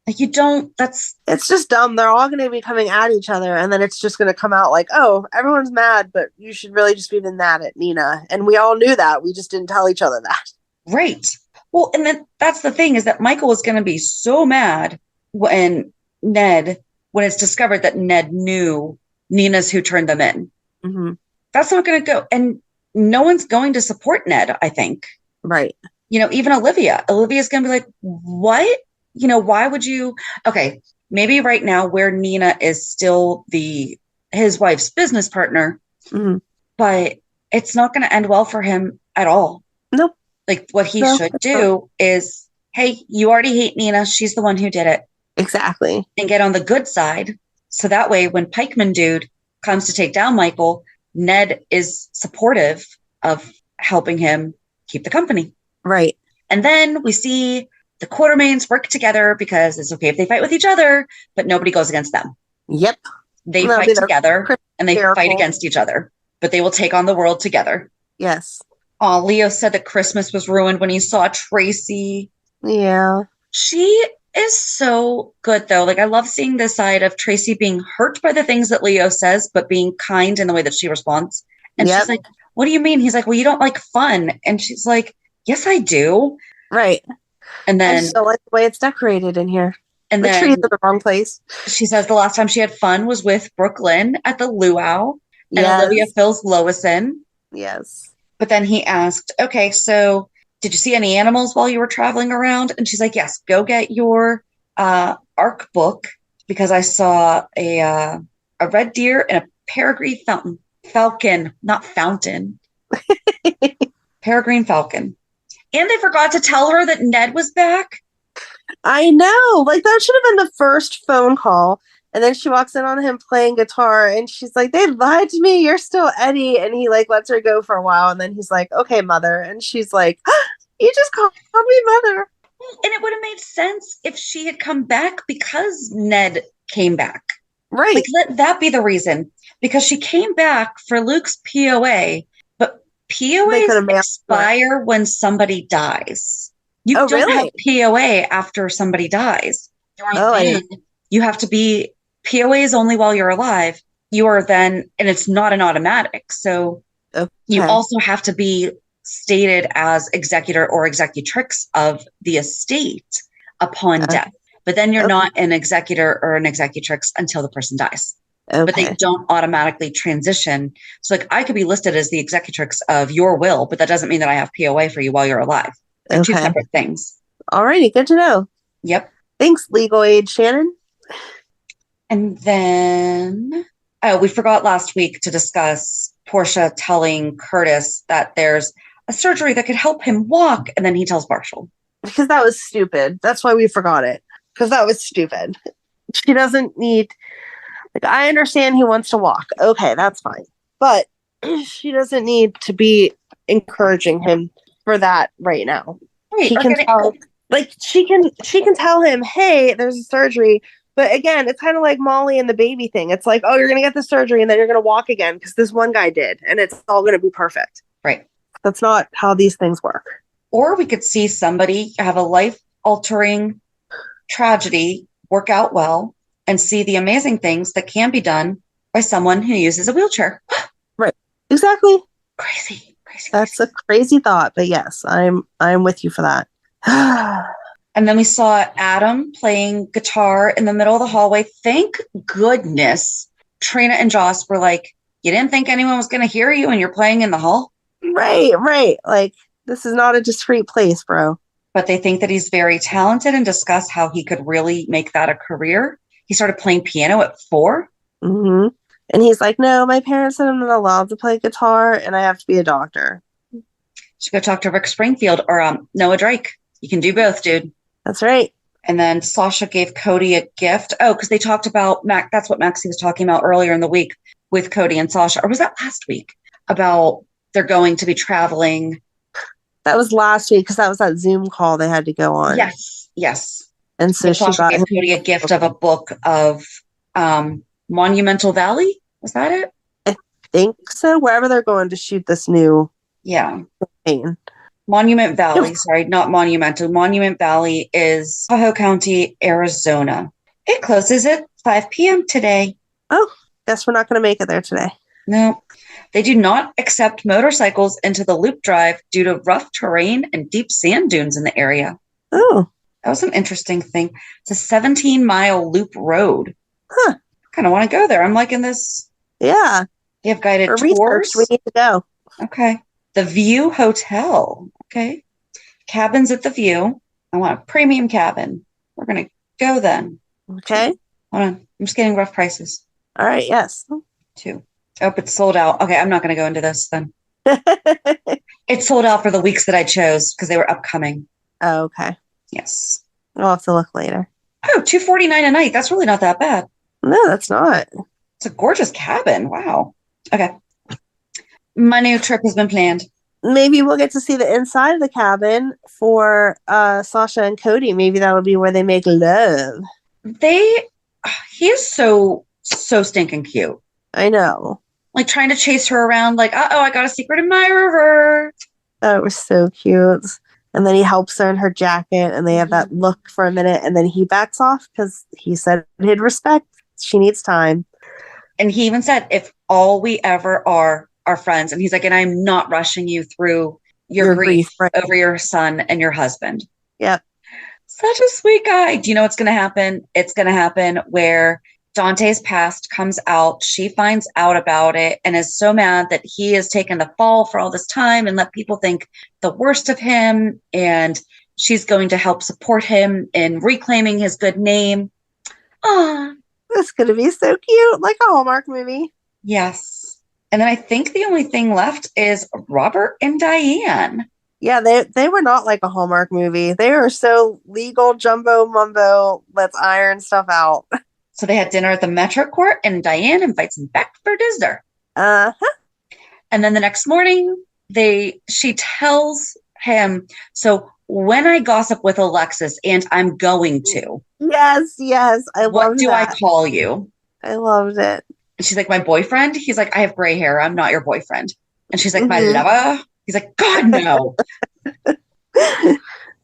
Like, you don't, it's just dumb. They're all going to be coming at each other, and then it's just going to come out like, oh, everyone's mad, but you should really just be mad at Nina. And we all knew that. We just didn't tell each other that. Right. Well, and then that's the thing, is that Michael was going to be so mad when it's discovered that Ned knew Nina's who turned them in. Mm-hmm. That's not going to go. And no one's going to support Ned, I think. Right. Even Olivia. Olivia's going to be like, what? Why would you? Okay, maybe right now where Nina is still his wife's business partner, mm-hmm. but it's not going to end well for him at all. Nope. Like, what he should do is, hey, you already hate Nina. She's the one who did it. Exactly. And get on the good side. So that way, when Pikeman dude comes to take down Michael, Ned is supportive of helping him keep the company. Right. And then we see the Quartermaines work together because it's okay if they fight with each other, but nobody goes against them. Yep. They fight together and they fight against each other, but they will take on the world together. Yes. Oh, Leo said that Christmas was ruined when he saw Tracy. Yeah. She is so good, though. Like, I love seeing this side of Tracy being hurt by the things that Leo says, but being kind in the way that she responds. And she's like, what do you mean? He's like, well, you don't like fun. And she's like, yes, I do. Right. And then I still like the way it's decorated in here. And the then trees are the wrong place. She says the last time she had fun was with Brook Lynn at the luau. And Olivia fills Lois in. Yes. But then he asked, okay, so did you see any animals while you were traveling around? And she's like, yes, go get your ARC book, because I saw a red deer and a peregrine falcon, not fountain. Peregrine falcon. And they forgot to tell her that Ned was back. I know. Like, that should have been the first phone call And then she walks in on him playing guitar and she's like, they lied to me. You're still Eddie. And he like lets her go for a while. And then he's like, okay, mother. And she's like, you just called me mother. And it would have made sense if she had come back because Ned came back. Right. Like, let that be the reason. Because she came back for Luke's POA, but POAs expire when somebody dies. You don't have POA after somebody dies. You have to be POA only while you're alive. You are then, and it's not an automatic. So you also have to be stated as executor or executrix of the estate upon death. But then you're not an executor or an executrix until the person dies. But they don't automatically transition. So like I could be listed as the executrix of your will, but that doesn't mean that I have POA for you while you're alive. They're two separate things. Alrighty, good to know. Yep. Thanks, legal aid Shannon. And then, we forgot last week to discuss Portia telling Curtis that there's a surgery that could help him walk. And then he tells Marshall. Because that was stupid. That's why we forgot it. Because that was stupid. She doesn't need, like, I understand he wants to walk. Okay, that's fine. But she doesn't need to be encouraging him for that right now. Right, she can tell, like, she can tell him, hey, there's a surgery. But again, it's kind of like Molly and the baby thing. It's like, oh, you're going to get the surgery and then you're going to walk again because this one guy did. And it's all going to be perfect. Right. That's not how these things work. Or we could see somebody have a life-altering tragedy work out well and see the amazing things that can be done by someone who uses a wheelchair. Right. Exactly. Crazy. That's a crazy thought. But yes, I'm with you for that. And then we saw Adam playing guitar in the middle of the hallway. Thank goodness Trina and Joss were like, you didn't think anyone was going to hear you and you're playing in the hall? Right. Like, this is not a discreet place, bro. But they think that he's very talented and discuss how he could really make that a career. He started playing piano at 4. Mm-hmm. And he's like, no, my parents said I'm not allowed to play guitar and I have to be a doctor. Should go talk to Rick Springfield or Noah Drake. You can do both, dude. That's right. And then Sasha gave Cody a gift. Oh, because they talked about Mac. That's what Maxie was talking about earlier in the week with Cody and Sasha. Or was that last week? About they're going to be traveling. That was last week because that was that Zoom call they had to go on. Yes. And so she Sasha gave Cody a gift of a book of Monumental Valley. Was that it? I think so. Wherever they're going to shoot this new campaign. Monument Valley, sorry, not Monumental. Monument Valley is Tahoe County, Arizona. It closes at 5 p.m. today. Oh, guess we're not going to make it there today. No. They do not accept motorcycles into the loop drive due to rough terrain and deep sand dunes in the area. Oh. That was an interesting thing. It's a 17-mile loop road. Huh. Kind of want to go there. I'm liking this. Yeah. You have guided For tours. Research, we need to go. Okay. The View Hotel. Okay. Cabins at the View. I want a premium cabin. We're going to go then. Okay. Hold on. I'm just getting rough prices. All right. Yes. 2. Oh, it's sold out. Okay. I'm not going to go into this then. It's sold out for the weeks that I chose because they were upcoming. Oh, okay. Yes. I'll have to look later. Oh, $249 a night. That's really not that bad. No, that's not. It's a gorgeous cabin. Wow. Okay. My new trip has been planned. Maybe we'll get to see the inside of the cabin for Sasha and Cody. Maybe that'll be where they make love. He is so stinking cute. I know. Like trying to chase her around like, I got a secret admirer. That was so cute. And then he helps her in her jacket and they have that look for a minute and then he backs off because he said he'd respect. She needs time. And he even said, if all we ever are friends. And he's like, and I'm not rushing you through your grief right? over your son and your husband. Yep. Such a sweet guy. Do you know what's going to happen? It's going to happen where Dante's past comes out. She finds out about it and is so mad that he has taken the fall for all this time and let people think the worst of him. And she's going to help support him in reclaiming his good name. Ah, that's going to be so cute. Like a Hallmark movie. Yes. And then I think the only thing left is Robert and Diane. Yeah, they were not like a Hallmark movie. They were so legal jumbo mumbo. Let's iron stuff out. So they had dinner at the MetrocCourt, and Diane invites him back for dinner. Uh-huh. And then the next morning, she tells him, so when I gossip with Alexis, and I'm going to. Yes. I love What do that. I call you? I loved it. And she's like, my boyfriend? He's like, I have gray hair. I'm not your boyfriend. And she's like, my Mhm. lover? He's like, God, no.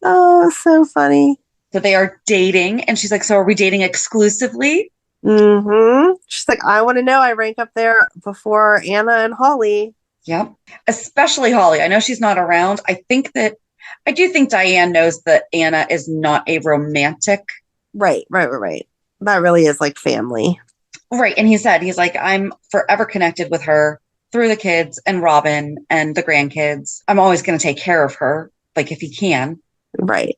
Oh, so funny. So they are dating. And she's like, so are we dating exclusively? She's like, I want to know. I rank up there before Anna and Holly. Yep. Especially Holly. I know she's not around. I do think Diane knows that Anna is not a romantic. Right. That really is like family. Right. And he's like, I'm forever connected with her through the kids and Robin and the grandkids. I'm always going to take care of her, like if he can. Right.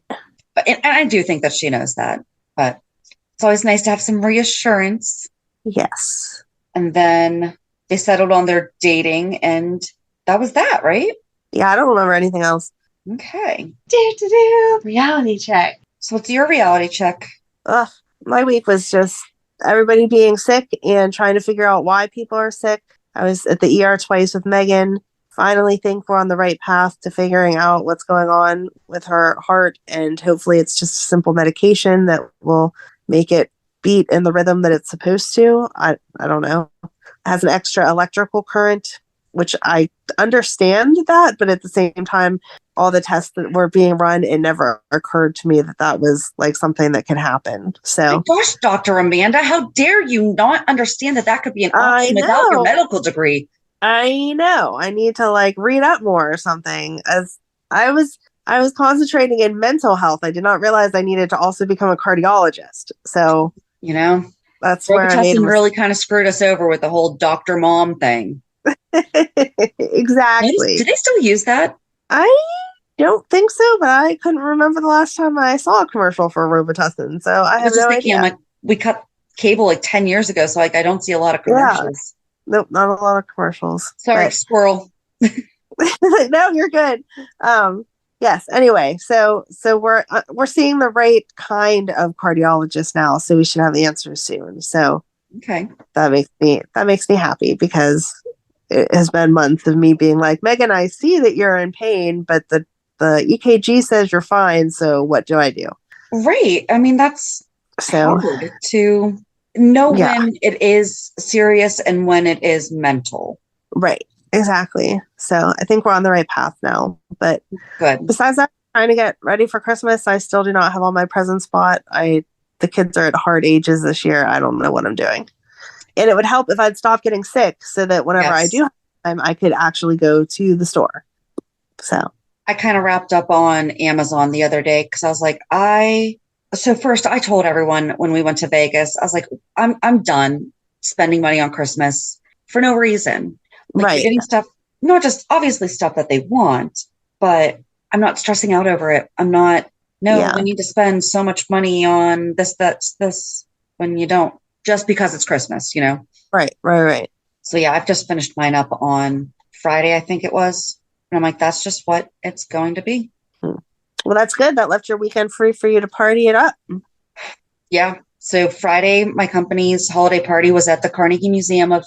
And I do think that she knows that, but it's always nice to have some reassurance. Yes. And then they settled on their dating, and that was that, right? Yeah, I don't remember anything else. Okay. Reality check. So what's your reality check? Ugh, my week was just everybody being sick and trying to figure out why people are sick. I was at the ER twice with Megan. Finally think we're on the right path to figuring out what's going on with her heart, and hopefully it's just a simple medication that will make it beat in the rhythm that it's supposed to. I don't know. It has an extra electrical current, which I understand that, but at the same time, all the tests that were being run, it never occurred to me that was like something that could happen. So, my gosh, Dr. Amanda, how dare you not understand that could be an option I without your know. medical degree? I know. I need to like read up more or something. As I was concentrating in mental health. I did not realize I needed to also become a cardiologist. So, that's where I made really kind of screwed us over with the whole Dr. Mom thing. Exactly. Do they still use that? I don't think so, but I couldn't remember the last time I saw a commercial for Robitussin. So I have no idea. I'm like, we cut cable like 10 years ago, so like I don't see a lot of commercials. Nope, not a lot of commercials. Sorry, squirrel. No, you're good. Yes. Anyway, so we're seeing the right kind of cardiologist now, so we should have the answers soon. So okay, that makes me happy, because it has been months of me being like, Megan, I see that you're in pain, but the EKG says you're fine. So what do I do? Right. I mean, that's hard to know when it is serious and when it is mental. Right. Exactly. So I think we're on the right path now. But good. Besides that, trying to get ready for Christmas. I still do not have all my presents bought. The kids are at hard ages this year. I don't know what I'm doing. And it would help if I'd stop getting sick, so that whenever I do have time, I could actually go to the store. So I kind of wrapped up on Amazon the other day, because I was like, so first I told everyone when we went to Vegas, I was like, I'm done spending money on Christmas for no reason. Like, right. You're getting stuff, not just obviously stuff that they want, but I'm not stressing out over it. I'm not, we need to spend so much money on this, when you don't, just because it's Christmas, Right. So yeah, I've just finished mine up on Friday, I think it was. And I'm like, that's just what it's going to be. Well, that's good. That left your weekend free for you to party it up. Yeah. So Friday, my company's holiday party was at the Carnegie Museum of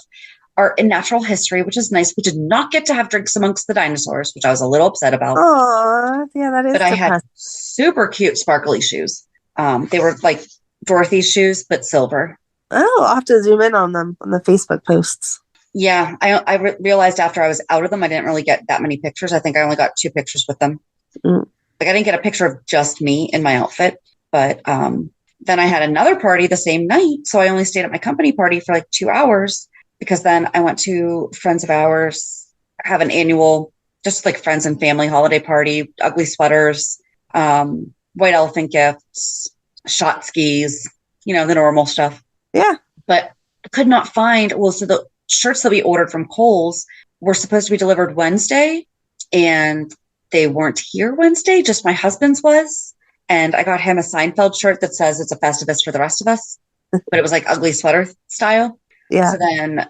Art and Natural History, which is nice. We did not get to have drinks amongst the dinosaurs, which I was a little upset about. Oh, yeah, that is. But I had super cute sparkly shoes. They were like Dorothy's shoes, but silver. Oh, I'll have to zoom in on them on the Facebook posts. Yeah, I realized after I was out of them, I didn't really get that many pictures. I think I only got 2 pictures with them. Like, I didn't get a picture of just me in my outfit, but then I had another party the same night. So I only stayed at my company party for like 2 hours, because then I went to friends of ours, have an annual, just like friends and family holiday party, ugly sweaters, white elephant gifts, shot skis, the normal stuff. Yeah. But I could not find, so the shirts that we ordered from Kohl's were supposed to be delivered Wednesday, and they weren't here Wednesday, just my husband's was. And I got him a Seinfeld shirt that says it's a Festivus for the rest of us, but it was like ugly sweater style. Yeah. So then I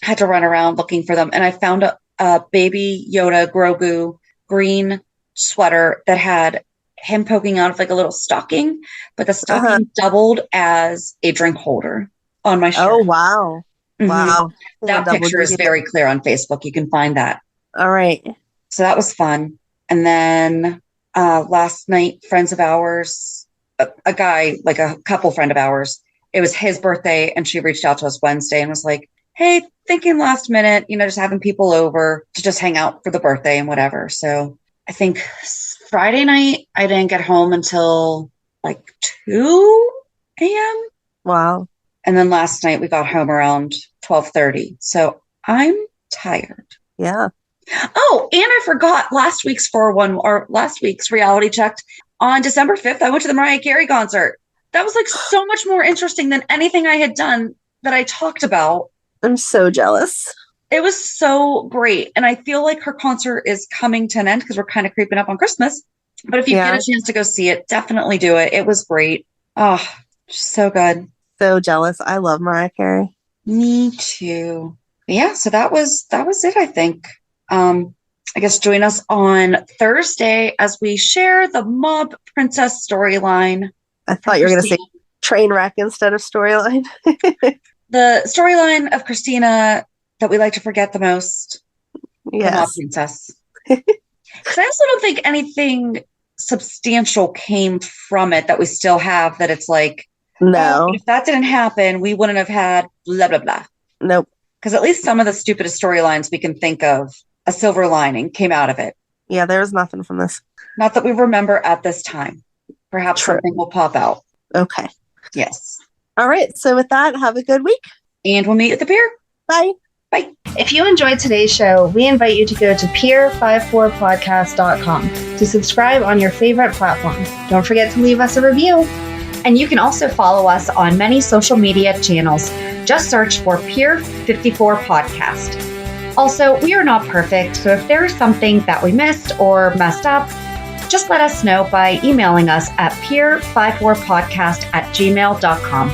had to run around looking for them. And I found a baby Yoda Grogu green sweater that had him poking out of like a little stocking, but the stocking doubled as a drink holder. on my shirt. Oh, wow. Mhm. Wow. That picture is very clear on Facebook. You can find that. All right. So that was fun. And then last night, friends of ours, a guy, like a couple friend of ours, it was his birthday, and she reached out to us Wednesday and was like, hey, thinking last minute, just having people over to just hang out for the birthday and whatever. So I think Friday night, I didn't get home until like 2 a.m. Wow. And then last night we got home around 12:30. So I'm tired. Yeah. Oh, and I forgot last week's reality check. On December 5th, I went to the Mariah Carey concert. That was like so much more interesting than anything I had done that I talked about. I'm so jealous. It was so great. And I feel like her concert is coming to an end because we're kind of creeping up on Christmas. But if you get a chance to go see it, definitely do it. It was great. Oh, so good. So jealous. I love Mariah Carey. Me too. Yeah, so that was it, I think. I guess join us on Thursday as we share the Mob Princess storyline. I thought you were going to say train wreck instead of storyline. The storyline of Kristina that we like to forget the most. Yes. The Mob Princess. Because I also don't think anything substantial came from it that we still have, that it's like, no. If that didn't happen, we wouldn't have had blah, blah, blah. Nope. Because at least some of the stupidest storylines we can think of, a silver lining came out of it. Yeah, there's nothing from this. Not that we remember at this time. Perhaps something will pop out. Okay. Yes. All right. So with that, have a good week. And we'll meet at the pier. Bye. Bye. If you enjoyed today's show, we invite you to go to pier54podcast.com to subscribe on your favorite platform. Don't forget to leave us a review. And you can also follow us on many social media channels. Just search for Pier 54 Podcast. Also, we are not perfect, so if there is something that we missed or messed up, just let us know by emailing us at pier54podcast@gmail.com.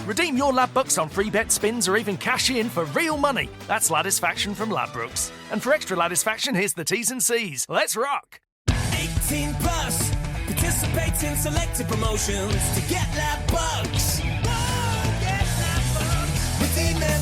Redeem your Ladbrokes on free bet spins or even cash in for real money. That's Ladisfaction from Ladbrokes. And for extra Ladisfaction, here's the T's and C's. Let's rock! 18 plus. Participate in selected promotions to get Ladbrokes. Redeem them